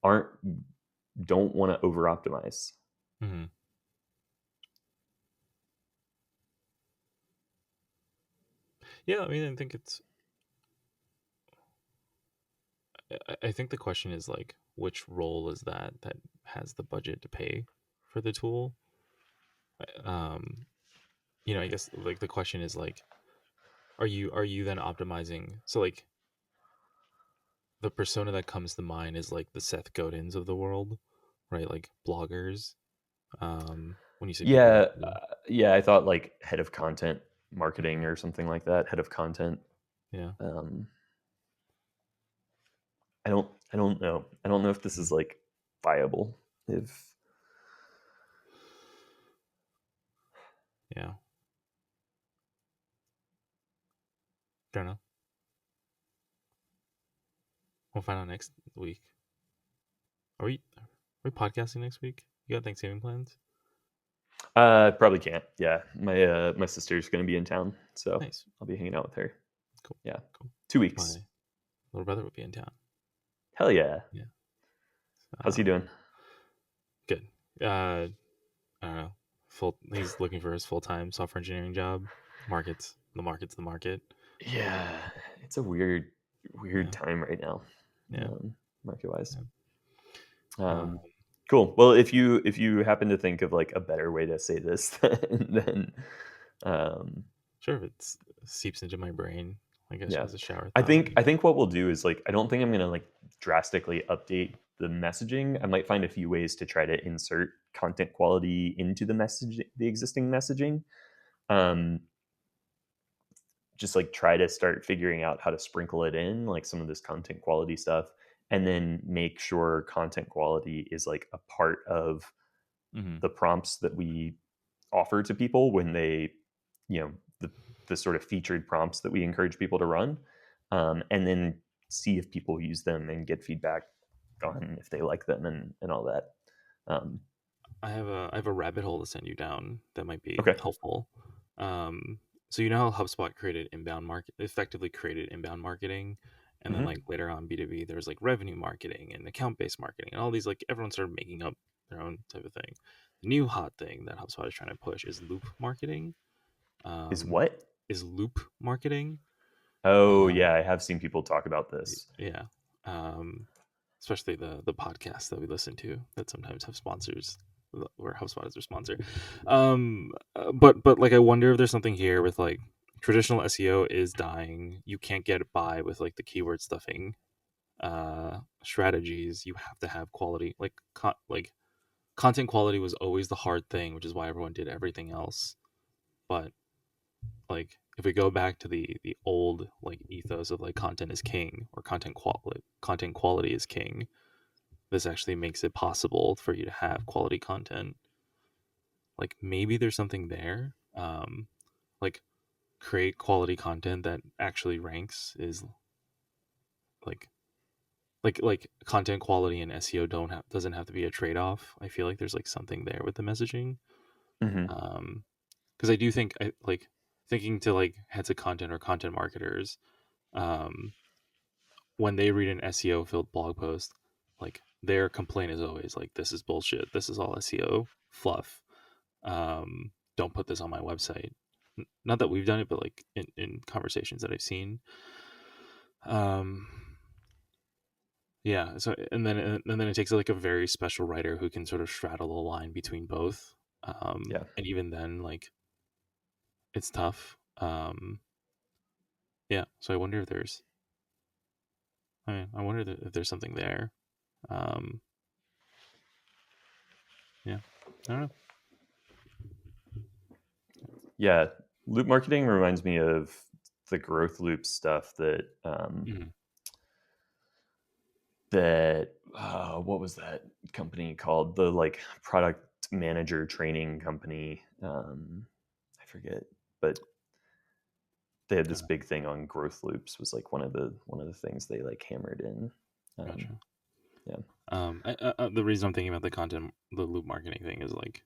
don't want to over optimize. Mm-hmm. Yeah, I mean, I think the question is like, which role is that has the budget to pay for the tool? I guess like the question is like, are you then optimizing? So like, the persona that comes to mind is like the Seth Godins of the world, right? Like bloggers. When you say people, Yeah, I thought like head of content marketing or something like that. Head of content. yeah. I don't know. I don't know if this is like viable. If Yeah. Don't know. We'll find out next week. Are we podcasting next week? You got Thanksgiving plans? probably can't. Yeah, my sister's gonna be in town, so Nice. I'll be hanging out with her. Cool. Yeah, Cool. 2 weeks. My little brother would be in town. Hell yeah. Yeah. How's he doing? Good. I don't know. He's looking for his full-time software engineering job. The market. Yeah, it's a weird time right now. Yeah. Market wise. Yeah. Cool. Well, if you happen to think of like a better way to say this, then sure, if it seeps into my brain, I guess as a shower I thought. think what we'll do is like, I don't think I'm gonna like drastically update the messaging. I might find a few ways to try to insert content quality into the existing messaging. Just like try to start figuring out how to sprinkle it in, like some of this content quality stuff, and then make sure content quality is like a part of the prompts that we offer to people when they, the sort of featured prompts that we encourage people to run, and then see if people use them and get feedback on if they like them and all that. I have a rabbit hole to send you down that might be Okay. helpful. So you know how HubSpot effectively created inbound marketing, and then like later on B2B, there's like revenue marketing and account-based marketing and all these, like everyone started making up their own type of thing. The new hot thing that HubSpot is trying to push is loop marketing. Is what? Is loop marketing. Oh yeah, I have seen people talk about this. Yeah. Especially the podcasts that we listen to that sometimes have sponsors, where HubSpot is their sponsor. But like, I wonder if there's something here with like traditional SEO is dying. You can't get by with like the keyword stuffing strategies. You have to have quality. Like content quality was always the hard thing, which is why everyone did everything else. But like, if we go back to the old like ethos of like content is king, or content quality is king, this actually makes it possible for you to have quality content. Like maybe there's something there. Like create quality content that actually ranks is like content quality and SEO doesn't have to be a trade-off. I feel like there's like something there with the messaging. Because I do think like thinking to like heads of content or content marketers, when they read an SEO filled blog post, like their complaint is always like, this is bullshit, this is all SEO fluff, don't put this on my website. Not that we've done it, but like in conversations that I've seen. Yeah. So and then it takes like a very special writer who can sort of straddle the line between both. Yeah. And even then, like, it's tough. Yeah. So I wonder if there's. I wonder if there's something there. Yeah. I don't know. Yeah. Loop marketing reminds me of the growth loop stuff that Mhm. what was that company called? The like product manager training company. I forget, but they had this big thing on growth loops. Was like one of the things they like hammered in. Gotcha. Yeah. The reason I'm thinking about the loop marketing thing is like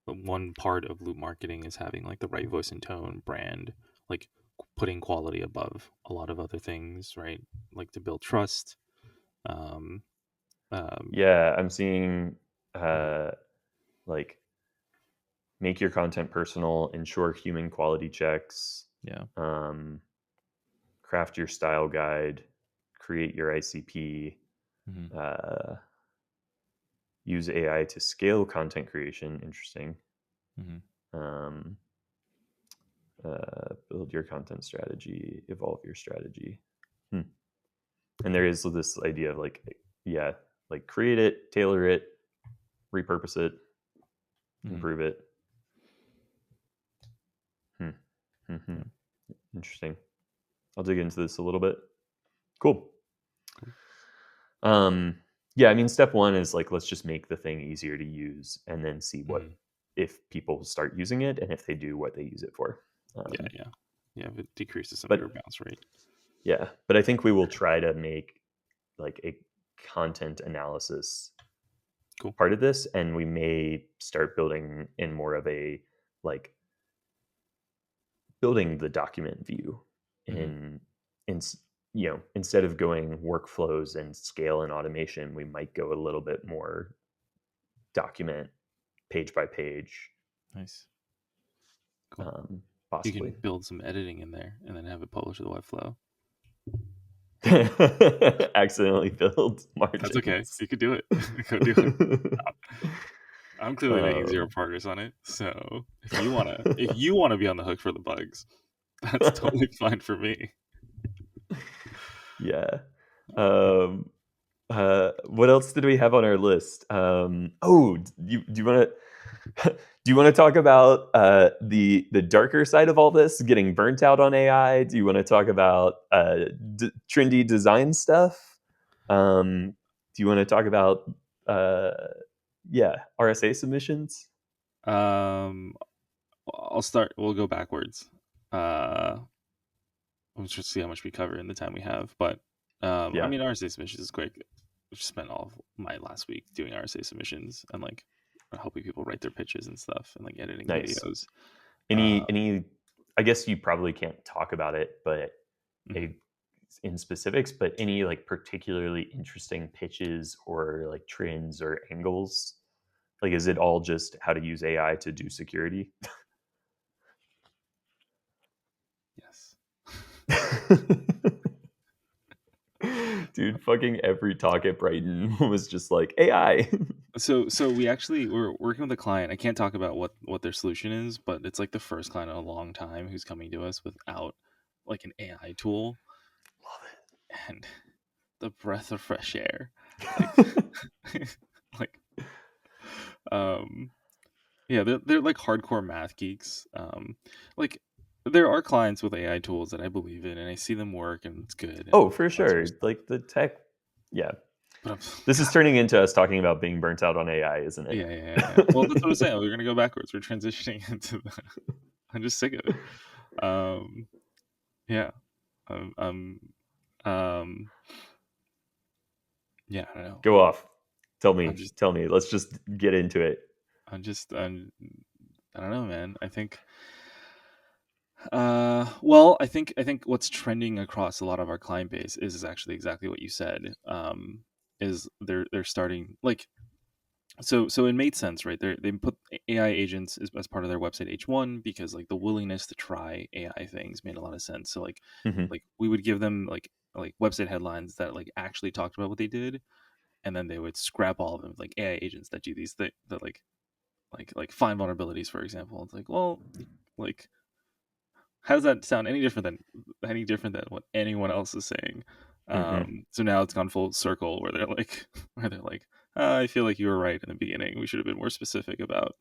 one part of loop marketing is having like the right voice and tone, brand, like putting quality above a lot of other things, right? Like to build trust. Um, Yeah, I'm seeing like make your content personal, ensure human quality checks, yeah. craft your style guide, create your ICP, Mhm. use AI to scale content creation. Interesting. Mhm. Um, build your content strategy, evolve your strategy. And there is this idea of like, yeah, like create it, tailor it, repurpose it, improve it. Yeah. Interesting. I'll dig into this a little bit. Cool. Yeah, I mean, step one is like, let's just make the thing easier to use and then see what if people start using it, and if they do, what they use it for. Yeah. If it decreases some but- of your bounce rate. Yeah, but I think we will try to make like a content analysis Cool. part of this, and we may start building in more of a like building the document view in you know, instead of going workflows and scale and automation, we might go a little bit more document page by page. Nice. Cool. You Possibly. can build some editing in there and then have it published with Webflow. Accidentally filled margins. That's okay. You could do it. Go do it. I'm clearly making zero progress on it. So if you wanna be on the hook for the bugs, that's totally fine for me. Yeah. What else did we have on our list? Do you want to talk about the darker side of all this, getting burnt out on AI? Do you want to talk about trendy design stuff? Do you want to talk about RSA submissions? I'll start. We'll go backwards. Let's just see how much we cover in the time we have. But I mean, RSA submissions is quick. I've spent all of my last week doing RSA submissions and like helping people write their pitches and stuff and like editing videos. Any I guess you probably can't talk about it, but in specifics, but any like particularly interesting pitches or like trends or angles? Like, is it all just how to use AI to do security? Yes. Dude, fucking every talk at Brighton was just like AI. So we're working with a client. I can't talk about what their solution is, but it's like the first client in a long time who's coming to us without like an AI tool. Love it. And the breath of fresh air. Yeah, they're like hardcore math geeks. Like there are clients with AI tools that I believe in and I see them work and it's good. Oh, for sure. Like the tech. Yeah. This is turning into us talking about being burnt out on AI, isn't it? Yeah. Well, that's what I'm saying. We're going to go backwards. We're transitioning into that. I'm just sick of it. Yeah. Yeah, I don't know. Go off. Tell me. Let's just get into it. I don't know, man. I think I think what's trending across a lot of our client base is actually exactly what you said. Is they're starting like so it made sense, right? They put AI agents as part of their website H1 because like the willingness to try AI things made a lot of sense. So like we would give them like like website headlines that like actually talked about what they did, and then they would scrap all of them with like AI agents that do these things that like find vulnerabilities, for example. It's like, well, like how does that sound any different than what anyone else is saying? So now it's gone full circle where they're like I feel like you were right in the beginning. We should have been more specific about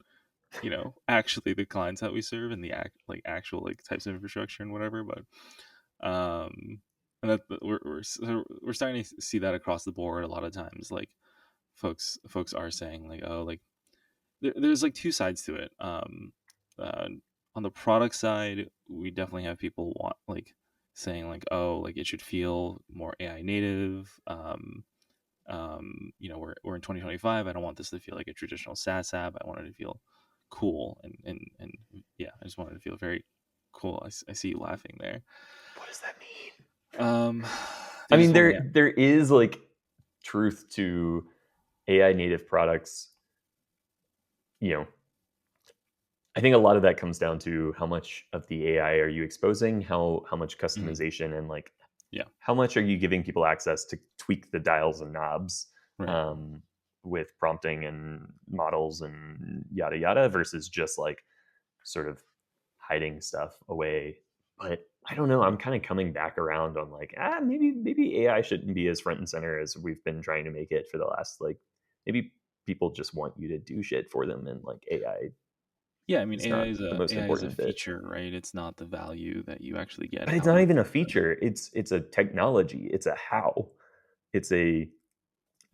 actually the clients that we serve and the actual like types of infrastructure and whatever. But and that we're starting to see that across the board a lot of times. Like folks are saying like, oh, like there's like two sides to it. Uh, on the product side, we definitely have people saying like, oh, like it should feel more AI native. We're in 2025. I don't want this to feel like a traditional SaaS app. I want it to feel cool and yeah, I just wanted to feel very cool. I see you laughing there. What does that mean? They I mean, just want there is like truth to AI native products. I think a lot of that comes down to how much of the AI are you exposing, how much customization, and like how much are you giving people access to tweak the dials and knobs right. with prompting and models and yada yada versus just like sort of hiding stuff away. But I don't know. I'm kind of coming back around on like, maybe AI shouldn't be as front and center as we've been trying to make it for the last like, maybe people just want you to do shit for them, and like AI. Yeah, I mean, It's AI not is the a most AI is a important bit. feature, right? It's not the value that you actually get But it's out not of even a it. feature. It's a technology. It's a how. It's a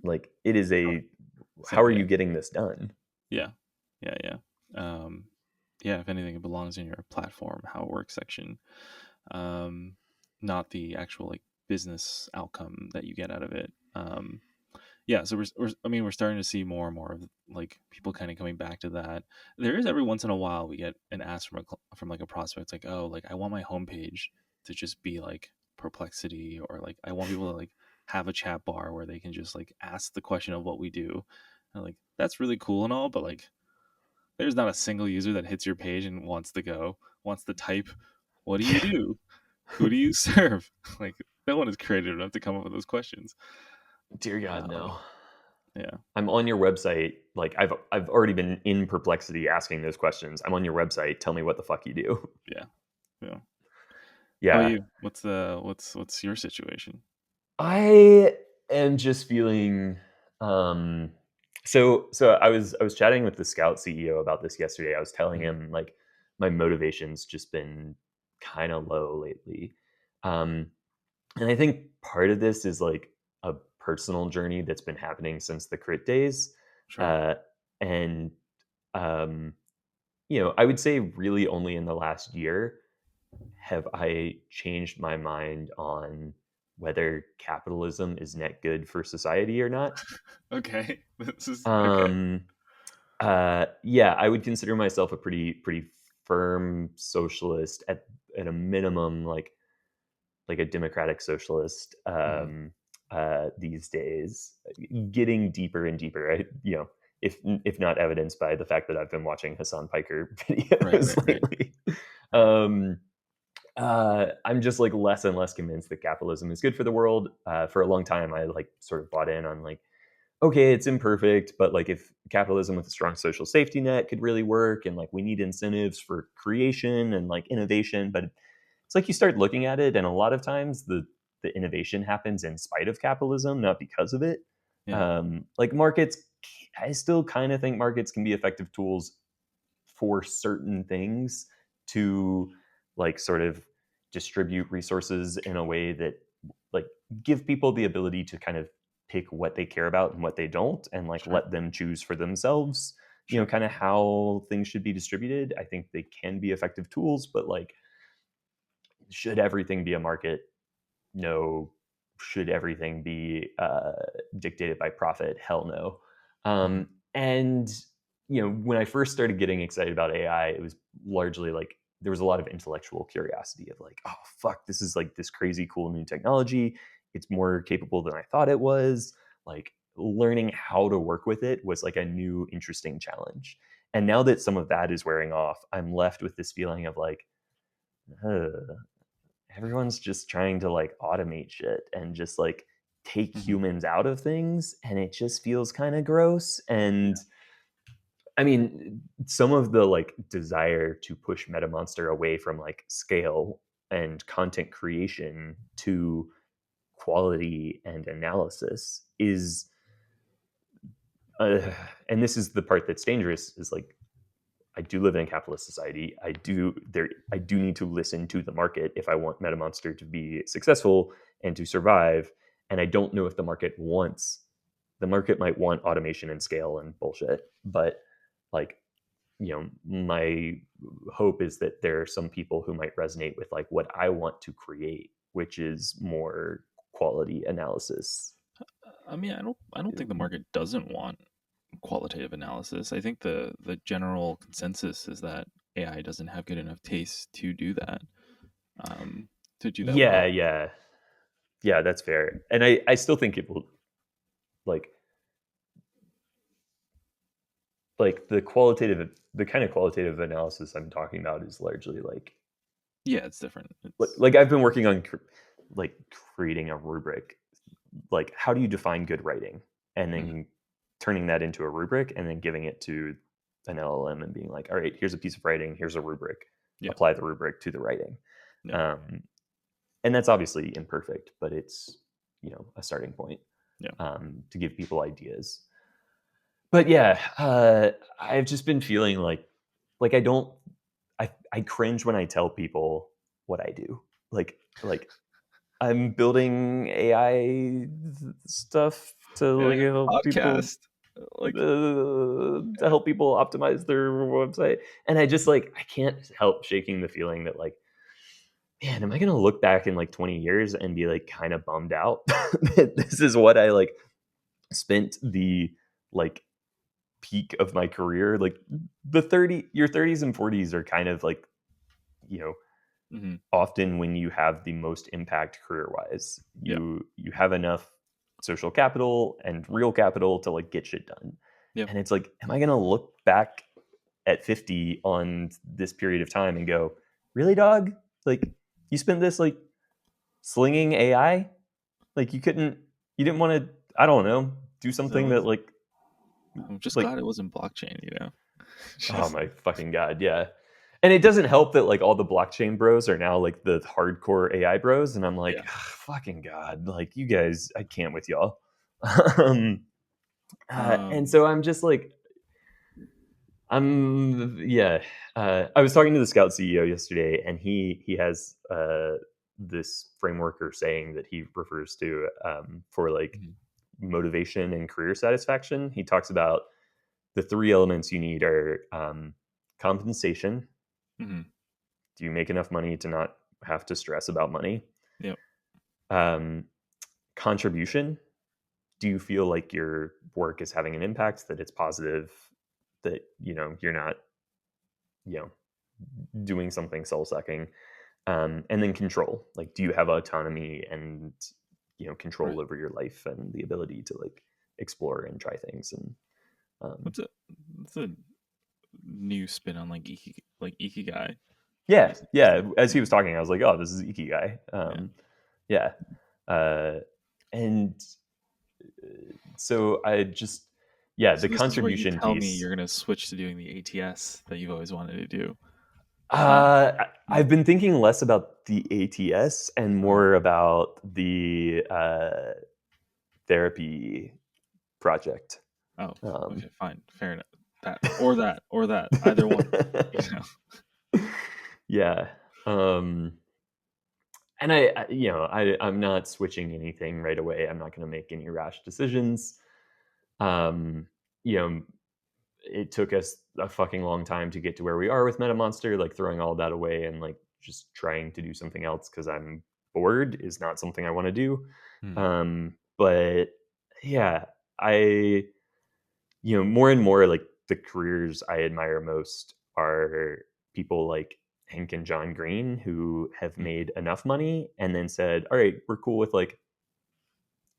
like it is a how are you getting this done? Yeah. If anything, it belongs in your platform, how it works section, not the actual like business outcome that you get out of it. So we're starting to see more and more of like people kind of coming back to that. There is every once in a while we get an ask from like a prospect. It's like, oh, like I want my homepage to just be like Perplexity, or like I want people to like have a chat bar where they can just like ask the question of what we do. And like that's really cool and all, but like there's not a single user that hits your page and wants to type, what do you do? Who do you serve? Like no one is creative enough to come up with those questions. Dear God, no. Yeah. I'm on your website. Like I've already been in Perplexity asking those questions. I'm on your website. Tell me what the fuck you do. Yeah. Yeah. How about you? What's your situation? I am just feeling so I was chatting with the Scout CEO about this yesterday. I was telling him like my motivation's just been kind of low lately. And I think part of this is like a personal journey that's been happening since the crit days. Sure. And I would say really only in the last year have I changed my mind on whether capitalism is net good for society or not. Okay. This is okay. I would consider myself a pretty firm socialist at a minimum, like a democratic socialist these days, getting deeper and deeper. If not evidenced by the fact that I've been watching Hassan Piker videos lately. I'm just like less and less convinced that capitalism is good for the world. For a long time, I like sort of bought in on like, okay, it's imperfect, but like if capitalism with a strong social safety net could really work, and like we need incentives for creation and like innovation, but it's like you start looking at it, and a lot of times the innovation happens in spite of capitalism, not because of it. Yeah. Like markets, I still kind of think markets can be effective tools for certain things to like sort of distribute resources in a way that like give people the ability to kind of pick what they care about and what they don't, and like let them choose for themselves, kind of how things should be distributed. I think they can be effective tools, but like, should everything be a market? No. Should everything be dictated by profit? Hell no. And when I first started getting excited about AI, it was largely like there was a lot of intellectual curiosity of like, oh fuck, this is like this crazy cool new technology. It's more capable than I thought it was. Like learning how to work with it was like a new interesting challenge. And now that some of that is wearing off, I'm left with this feeling of like, everyone's just trying to like automate shit and just like take humans out of things, and it just feels kind of gross. And I mean, some of the like desire to push Metamonster away from like scale and content creation to quality and analysis is and this is the part that's dangerous, is like, I do live in a capitalist society. I do need to listen to the market if I want Metamonster to be successful and to survive. And I don't know if the market might want automation and scale and bullshit. But like, my hope is that there are some people who might resonate with like what I want to create, which is more quality analysis. I mean, I don't think the market doesn't want qualitative analysis. I think the general consensus is that AI doesn't have good enough taste to do that. Well. Yeah, that's fair. And I still think people like the kind of qualitative analysis I'm talking about is largely like, yeah, it's different. Like I've been working on like creating a rubric, like how do you define good writing, and then turning that into a rubric and then giving it to an LLM and being like, all right, here's a piece of writing, here's a rubric, apply the rubric to the writing. And that's obviously imperfect, but it's, a starting point to give people ideas. But yeah, I've just been feeling like I cringe when I tell people what I do. Like I'm building AI stuff to help people, to help people optimize their website. And I just I can't help shaking the feeling that like, man, am I going to look back in like 20 years and be like kind of bummed out that this is what I like spent the like peak of my career. Like your 30s and 40s are kind of like, often when you have the most impact career wise, you have enough social capital and real capital to like get shit done. And it's like, am I going to look back at 50 on this period of time and go, really, dog? Like you spent this like slinging AI? Like you didn't want to, I don't know, do something that like, I'm just glad it wasn't blockchain, Oh my fucking God. Yeah. And it doesn't help that like all the blockchain bros are now like the hardcore AI bros. And I'm like, fucking God, like you guys, I can't with y'all. And so I'm just like, I was talking to the Scout CEO yesterday, and he has this framework or saying that he refers to for like motivation and career satisfaction. He talks about the three elements you need are compensation. Do you make enough money to not have to stress about money? Contribution. Do you feel like your work is having an impact, that it's positive, that you're not doing something soul-sucking? And then control. Like, do you have autonomy and control over your life and the ability to like explore and try things? And what's a new spin on like ikigai? Yeah. As he was talking, I was like, oh, this is ikigai. And so I just the contribution you tell piece. Me you're gonna switch to doing the ATS that you've always wanted to do. I've been thinking less about the ATS and more about the therapy project. Okay, fine, fair enough. That either one. Yeah. And I'm not switching anything right away. I'm not going to make any rash decisions. It took us a fucking long time to get to where we are with Metamonster. Like throwing all that away and like just trying to do something else because I'm bored is not something I want to do. But yeah, I more and more like the careers I admire most are people like Hank and John Green, who have made enough money and then said, all right, we're cool with like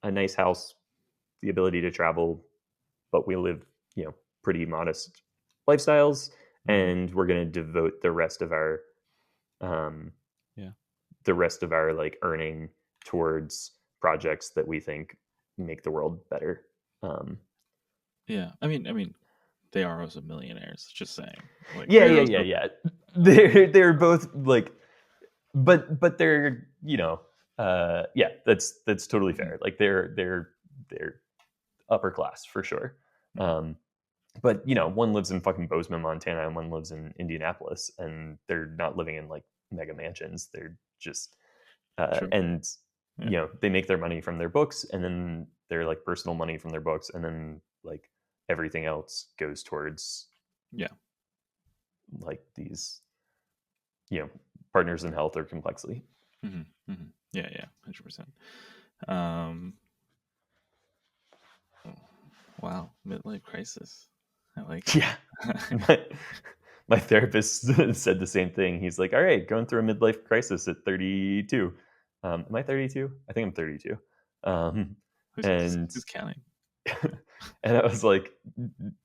a nice house, the ability to travel, but we live, pretty modest lifestyles. And we're going to devote the rest of our the rest of our like earning towards projects that we think make the world better. Yeah, I mean, they are also millionaires. Just saying. Like, Yeah. They're both like, but they're, yeah, that's totally fair. Like they're upper class for sure. But one lives in fucking Bozeman, Montana, and one lives in Indianapolis, and they're not living in like mega mansions. They're just True. and Yeah. they make their money from their books, and then their like personal money from their books, and then like everything else goes towards like these partners in health or complexity. Yeah, 100%. Wow, midlife crisis. I like it. Yeah. My therapist said the same thing. He's like, all right, going through a midlife crisis at 32. Am I 32? I think I'm 32. Who's counting? And I was like,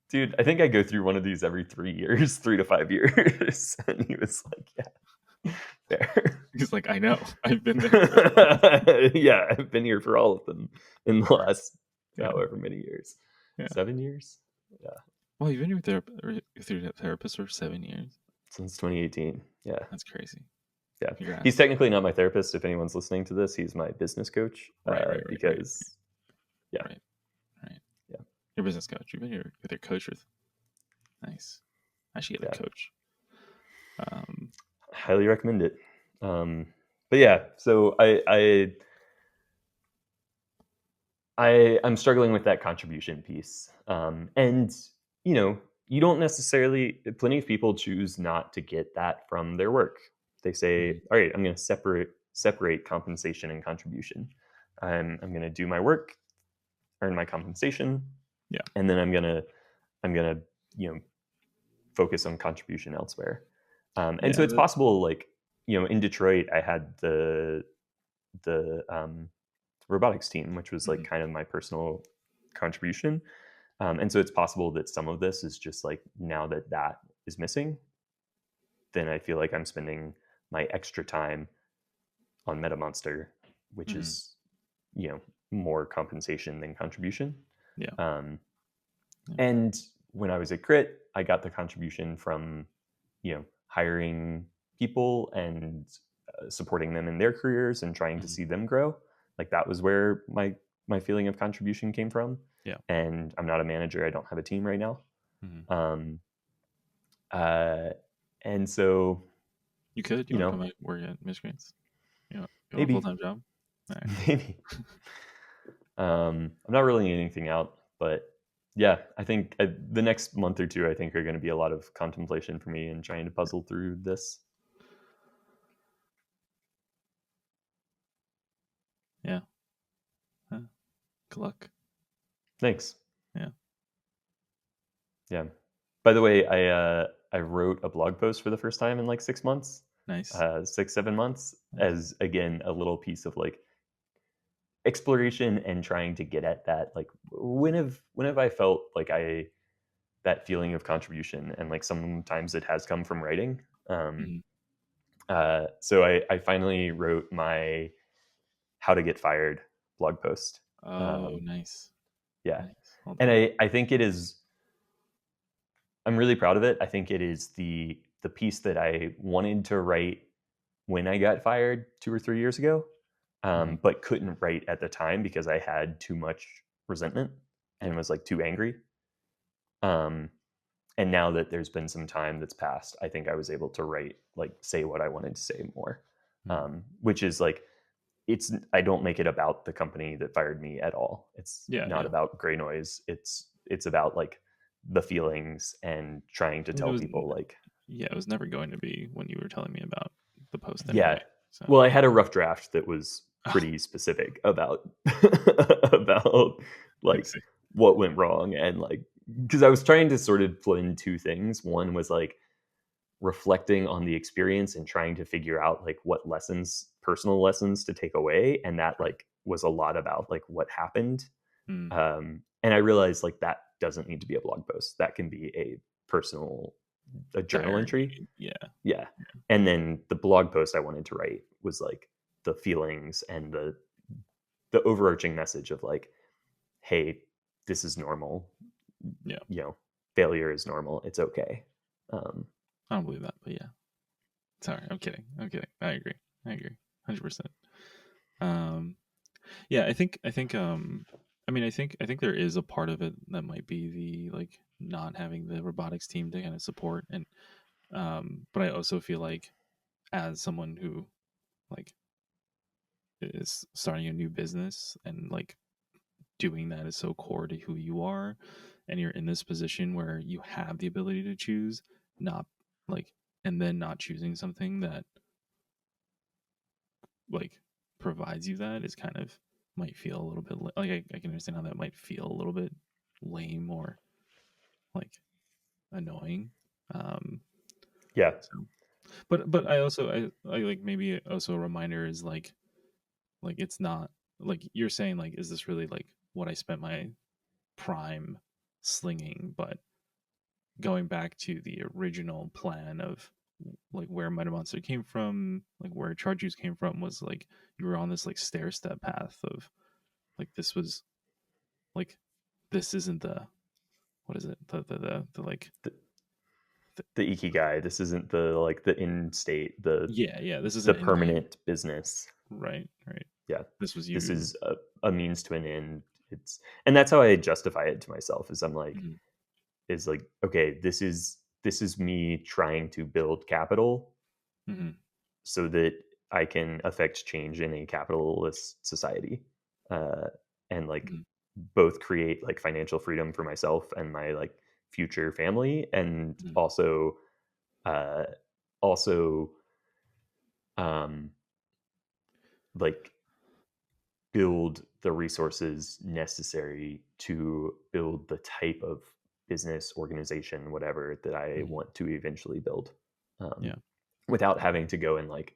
dude, I think I go through one of these every 3 years, 3 to 5 years. And he was like, yeah, fair. He's like, I know, I've been there. Yeah, I've been here for all of them in the last however many years. 7 years? Yeah. Well, you've been with your therapist for 7 years? Since 2018. Yeah. That's crazy. Yeah. Congrats. He's technically not my therapist. If anyone's listening to this, he's my business coach. Right. Because, yeah. Right. Yeah. Your business coach. You've been with your coach. Nice. I should get a coach. Highly recommend it. But yeah, so I'm struggling with that contribution piece. And, you don't necessarily, plenty of people choose not to get that from their work. They say, all right, I'm going to separate compensation and contribution. I'm going to do my work, earn my compensation. Yeah. And then I'm going to, focus on contribution elsewhere. And so it's possible, like, in Detroit, I had the robotics team, which was like kind of my personal contribution. And so it's possible that some of this is just like, now that is missing, then I feel like I'm spending my extra time on Metamonster, which is, more compensation than contribution. Yeah. And when I was at Crit, I got the contribution from, hiring people and supporting them in their careers and trying to see them grow. Like that was where my feeling of contribution came from. Yeah. And I'm not a manager. I don't have a team right now. And so you could, you come work at Michigan's, maybe a full-time job. Right. Maybe. I'm not ruling anything out, but yeah, I think the next month or two, I think, are going to be a lot of contemplation for me and trying to puzzle through this. Yeah. Good luck. Thanks. Yeah. Yeah. By the way, I wrote a blog post for the first time in like 6 months. Nice. 6-7 months, as again a little piece of like exploration and trying to get at that, like when have I felt like that feeling of contribution, and like sometimes it has come from writing. So I finally wrote my how to get fired blog post. Nice. Yeah. Nice. And I think it is, I'm really proud of it. I think it is the piece that I wanted to write when I got fired 2 or 3 years ago, but couldn't write at the time because I had too much resentment and was like too angry. And now that there's been some time that's passed, I think I was able to write, like, say what I wanted to say more, which is like, I don't make it about the company that fired me at all. It's not about gray noise. It's about like the feelings and trying to tell people like, it was never going to be when you were telling me about the post. Anyway, yeah. So. Well, I had a rough draft that was pretty specific about like what went wrong, and like, because I was trying to sort of blend two things. One was like reflecting on the experience and trying to figure out like what personal lessons to take away, and that like was a lot about like what happened. And I realized like that doesn't need to be a blog post. That can be a journal entry. Yeah. And then the blog post I wanted to write was like the feelings and the overarching message of like, hey, this is normal. Yeah. You know, failure is normal. It's okay. I don't believe that, but yeah. Sorry, I'm kidding. I agree. 100%. Yeah, I think I mean, I think there is a part of it that might be the like not having the robotics team to kind of support, and but I also feel like as someone who like is starting a new business and like doing that is so core to who you are, and you're in this position where you have the ability to choose, not like, and then not choosing something that like provides you that is kind of might feel a little bit like I can understand how that might feel a little bit lame or like annoying. Yeah. So, but I also I like maybe also a reminder is like it's not like you're saying like is this really like what I spent my prime slinging, but going back to the original plan of like where Metamonster came from, like where Charge Juice came from, was like you were on this like stair-step path of like this was like this isn't the what is it the like The ikigai. This isn't the like the end state, the yeah this is the an end game. permanent business. Right. Yeah. This was you. This is a means to an end. And that's how I justify it to myself is I'm like, Mhm. is like, okay, this is me trying to build capital Mhm. so that I can affect change in a capitalist society, and like Mhm. both create like financial freedom for myself and my like future family, and Mhm. also uh, also like build the resources necessary to build the type of business organization, whatever that I Mhm. want to eventually build, Yeah. without having to go and like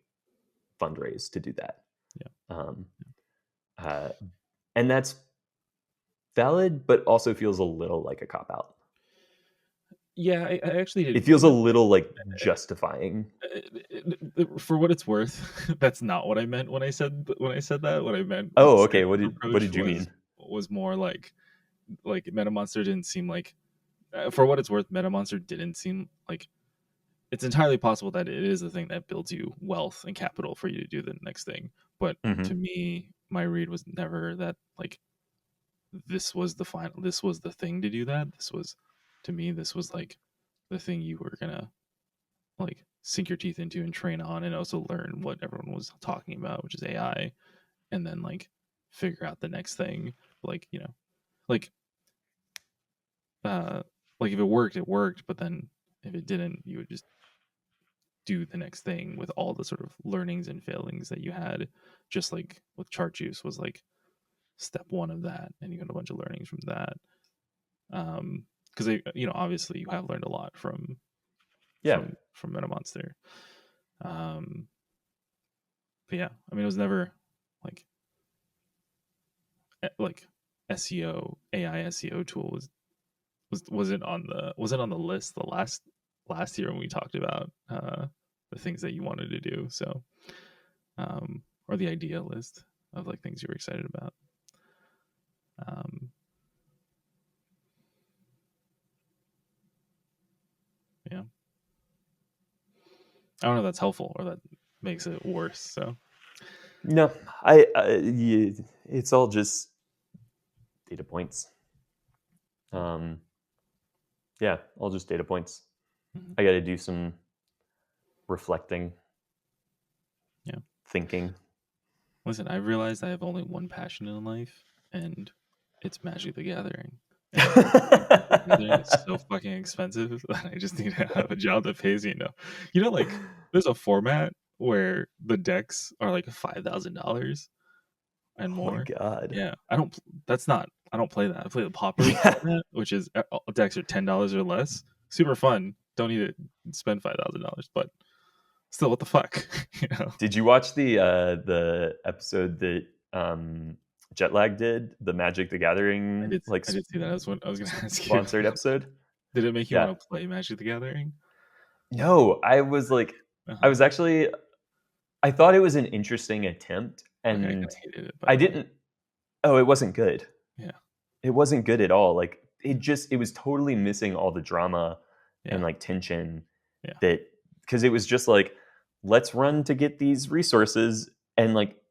fundraise to do that. Yeah. Um, and that's valid, but also feels a little like a cop out. Yeah, I actually didn't It feels a mean little like justifying. for what it's worth, that's not what I meant when I said that. What I meant was the Oh, okay. stair-step What approach did you mean? was more like Metamonster didn't seem like for what it's worth, Metamonster didn't seem like it's entirely possible that it is the thing that builds you wealth and capital for you to do the next thing. But Mm-hmm. to me, my read was never that like this was the final, this was the thing to do that. This was to me, this was like the thing you were gonna like sink your teeth into and train on, and also learn what everyone was talking about, which is AI, and then like figure out the next thing. Like like uh, like if it worked, it worked. But then if it didn't, you would just do the next thing with all the sort of learnings and failings that you had, just like with Chart Juice was like step one of that, and you had a bunch of learnings from that. Because obviously you have learned a lot from Yeah. Metamonster. But yeah, I mean, it was never like SEO AI SEO tool wasn't on the list the last year when we talked about the things that you wanted to do. So or the idea list of like things you were excited about. Yeah, I don't know if that's helpful or that makes it worse. So No, it's all just data points. Yeah, all just data points. mhm. I got to do some reflecting, Yeah. thinking. Listen, I've realized I have only one passion in life, and it's Magic the Gathering. And Magic the Gathering is so fucking expensive that I just need to have a job that pays me enough. Like there's a format where the decks are like $5,000 and Oh my more. god. Yeah, I don't. That's not. I don't play that. I play the Paupers format, which is decks are $10 or less. Super fun. Don't need to spend $5,000, but still, what the fuck, Did you watch the episode that Jetlag did, the Magic the Gathering like I did see that. That's what I was going to ask you. sponsored episode? Did it make you Yeah. want to play Magic the Gathering? No, I was like, I Uh-huh. was actually I thought it was an interesting attempt, Okay, I and kinda hated it, by I the way. didn't. Oh, it wasn't good. Yeah. It wasn't good at all. Like it was totally missing all the drama and Yeah. like tension Yeah. that, because it was just like, let's run to get these resources, and like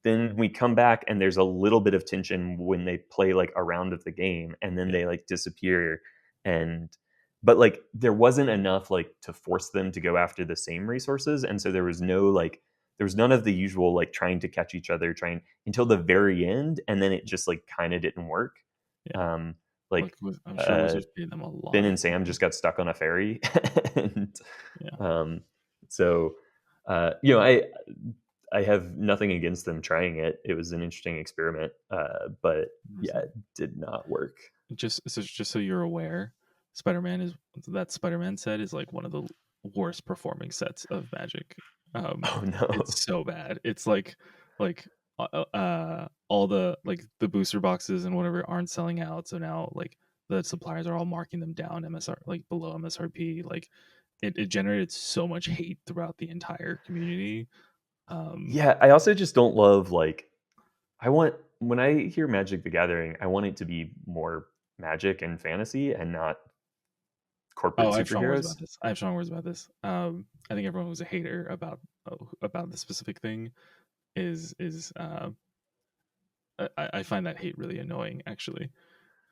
then we come back and there's a little bit of tension when they play like a round of the game, and then Yeah. they like disappear. And but like there wasn't enough like to force them to go after the same resources, and so there was none of the usual like trying to catch each other, trying until the very end, and then it just like kind of didn't work. Yeah. um like I'm sure Wizards paid them a Ben lot and of Sam money. just got stuck on a ferry. And Yeah. so you know, I have nothing against them trying it. It was an interesting experiment, but yeah, it did not work. Just so you're aware, Spider-Man set is like one of the worst performing sets of Magic. Oh no. It's so bad. It's like all the like the booster boxes and whatever aren't selling out. So now like the suppliers are all marking them down MSR, like below MSRP. Like it generated so much hate throughout the entire community. Yeah, I also just don't love like, I want, when I hear Magic the Gathering, I want it to be more magic and fantasy and not corporate Oh, I have strong words superheroes. about this. I think everyone who's a hater about the specific thing is I find that hate really annoying. Actually,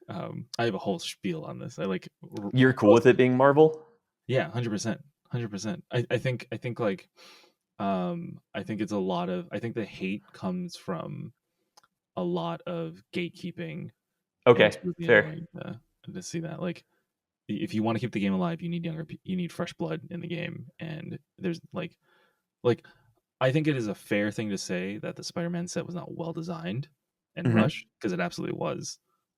I have a whole spiel on this. I like You're cool with it being Marvel? yeah, 100%, 100%. I think like I think it's a lot of I think the hate comes from a lot of gatekeeping, and it's Okay, really fair. annoying to see that. Like if you want to keep the game alive, you need fresh blood in the game, and there's like I think it is a fair thing to say that the Spider-Man set was not well designed and Hmm. rushed, because it absolutely was.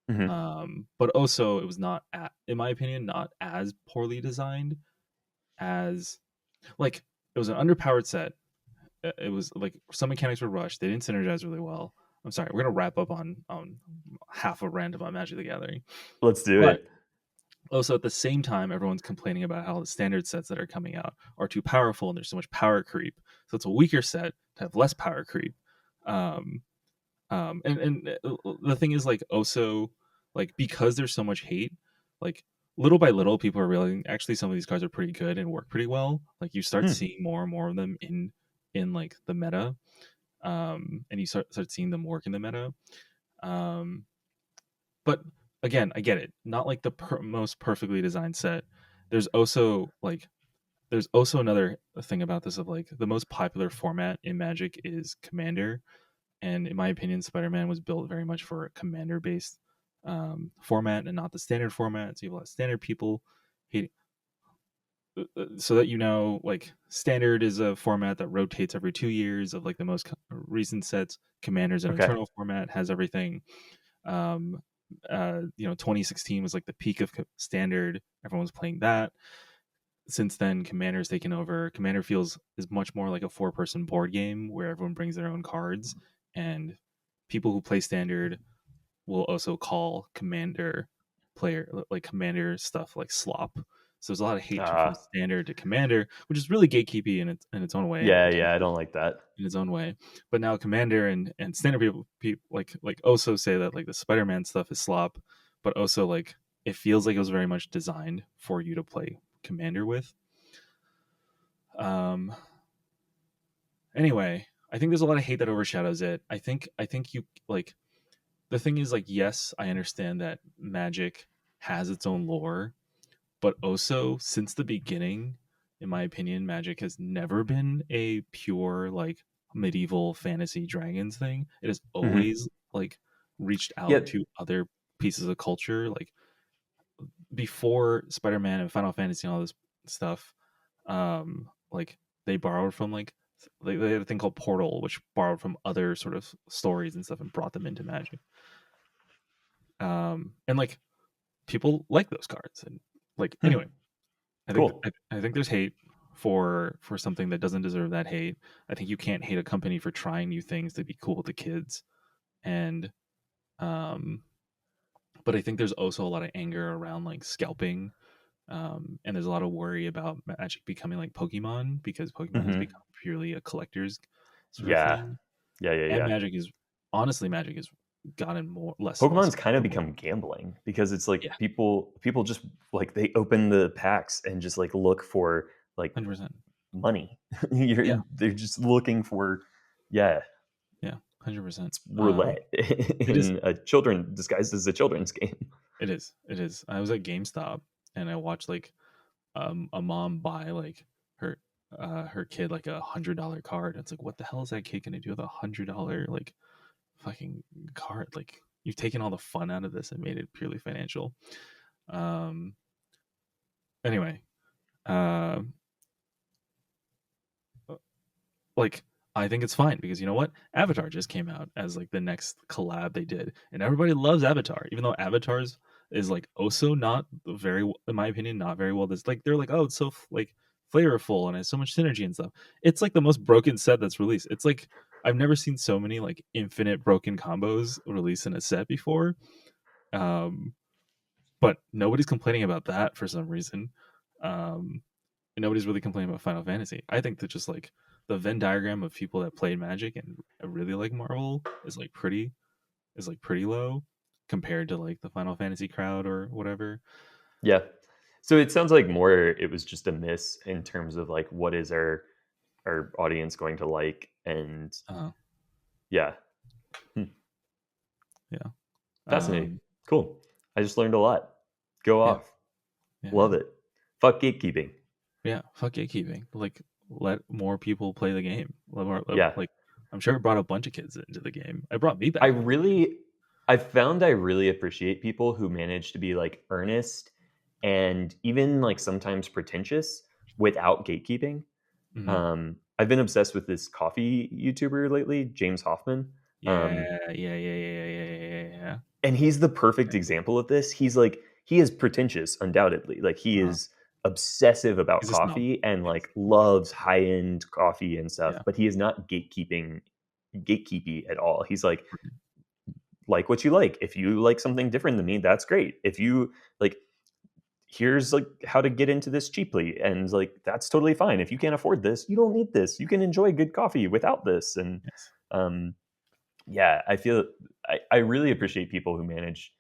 Hmm. But also it was not, in my opinion, not as poorly designed as like it was an underpowered set. It was like some mechanics were rushed. They didn't synergize really well. I'm sorry, we're gonna wrap up on half a rant about Magic the Gathering, Let's do but it. also at the same time, everyone's complaining about how the standard sets that are coming out are too powerful and there's so much power creep. So it's a weaker set to have less power creep. Um, and the thing is, like, also, like, because there's so much hate, like, little by little, people are realizing actually some of these cards are pretty good and work pretty well. Like, you start Hmm. seeing more and more of them in like the meta, and you start seeing them work in the meta. Um, but again, I get it. Not like the most perfectly designed set. There's also like there's also another thing about this of like the most popular format in Magic is Commander, and in my opinion, Spider-Man was built very much for a Commander-based format and not the standard format. So you have a lot of standard people hating. So that you know, like Standard is a format that rotates every 2 years of like the most recent sets. Commander's an Okay. eternal format, has everything. Um, 2016 was like the peak of Standard. Everyone was playing that. Since then, Commander's taken over. Commander is much more like a 4-person board game where everyone brings their own cards, and people who play Standard will also call Commander stuff like slop. So there's a lot of hate from Ah, Standard to Commander, which is really gatekeepy in its own way. yeah, And yeah, I don't like that. in its own way. But now Commander and Standard people like also say that like the Spider-Man stuff is slop, but also like it feels like it was very much designed for you to play Commander with. Um anyway, I think there's a lot of hate that overshadows it. I think you like the thing is like yes, I understand that Magic has its own lore, but also since the beginning, in my opinion, Magic has never been a pure like medieval fantasy dragons thing. It has Hmm. always like reached Yeah. out to other pieces of culture, like before Spider-Man and Final Fantasy and all this stuff. Like they borrowed from like they had a thing called Portal, which borrowed from other sort of stories and stuff and brought them into Magic. And like people like those cards, and like Hmm. anyway, Cool. I think there's hate for something that doesn't deserve that hate. I think you can't hate a company for trying new things to be cool with the kids, and um, but I think there's also a lot of anger around like scalping, And there's a lot of worry about Magic becoming like Pokemon, because Pokemon has become purely a collector's sort of thing. And Magic is gotten less Pokemon's kind of collectible. become gambling, because it's like Yeah. people just like they open the packs and just like look for like 100%. money. Yeah. They're just looking for 100%. it's roulette in a children disguised as a children's game. It is. I was at GameStop and I watched like a mom buy like her kid like $100 card. It's like, what the hell is that kid gonna do with $100 like fucking card? Like, you've taken all the fun out of this and made it purely financial. Anyway, like, I think it's fine, because you know what? Avatar just came out as like the next collab they did, and everybody loves Avatar, even though Avatars is like also not very, in my opinion, not very well. This like they're like, oh, it's so like flavorful and has so much synergy and stuff. It's like the most broken set that's released. It's like I've never seen so many like infinite broken combos released in a set before. But nobody's complaining about that for some reason. And nobody's really complaining about Final Fantasy. I think that just like the Venn diagram of people that played Magic and really like Marvel is like pretty low compared to like the Final Fantasy crowd or whatever. Yeah. So it sounds like more it was just a miss in terms of like what is our audience going to like, and yeah. Yeah. Fascinating. Cool. I just learned a lot. Go off. Yeah. Love it. Fuck gatekeeping. Yeah, fuck gatekeeping. Like, let more people play the game. Yeah. Like, I'm sure it brought a bunch of kids into the game. It brought me back. I found I really appreciate people who manage to be like earnest and even like sometimes pretentious without gatekeeping. I've been obsessed with this coffee YouTuber lately, James Hoffman. Yeah. And he's the perfect example of this. He is pretentious, undoubtedly. Like he is obsessive about coffee and like loves high-end coffee and stuff, but he is not gatekeepy at all. He's like what you like. If you like something different than me, that's great. If you like, here's like how to get into this cheaply, and like that's totally fine. If you can't afford this, you don't need this. You can enjoy good coffee without this. And yeah, I really appreciate people who manage,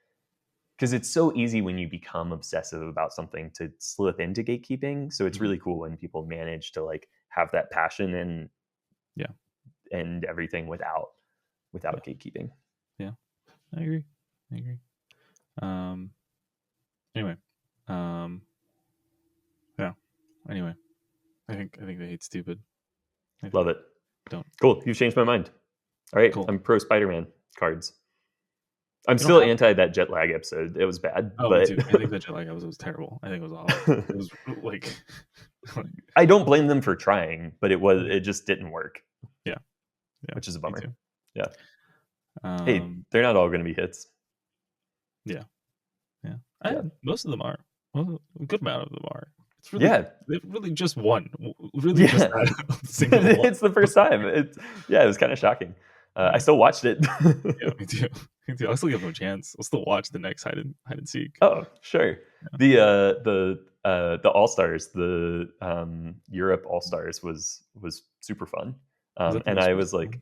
because it's so easy when you become obsessive about something to slip into gatekeeping. So it's really cool when people manage to like have that passion and everything without gatekeeping. Yeah, I agree. Anyway, yeah. Anyway, I think they hate stupid. Love it. Don't. Cool. You've changed my mind. All right. Cool. I'm pro Spider-Man cards. I'm still anti that jet lag episode. It was bad. Oh, but... me too. I think that jet lag episode was terrible. I think it was awful. It was like I don't blame them for trying, but it just didn't work. Yeah. Which is a bummer. Yeah. Hey, they're not all going to be hits. Yeah. Most of them are. Well, a good amount of them are. It's really, they've really just one. Really just that single one. It's the first time. It was kind of shocking. I still watched it. Yeah, me too. I'll still give them a chance. I'll still watch the next hide and seek. Oh, sure. Yeah. The All Stars, the Europe All Stars was super fun. And I was like,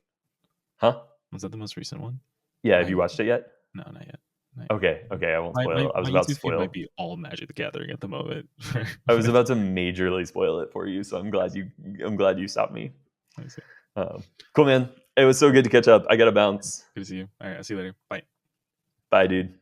huh? Was that the most recent one? Yeah. Have you watched it yet? No, not yet. Okay. I won't spoil. I was about to spoil. It might be all Magic the Gathering at the moment. I was about to majorly spoil it for you, so I'm glad you stopped me. Cool, man. It was so good to catch up. I gotta bounce. Good to see you. All right, I'll see you later. Bye. Bye, dude.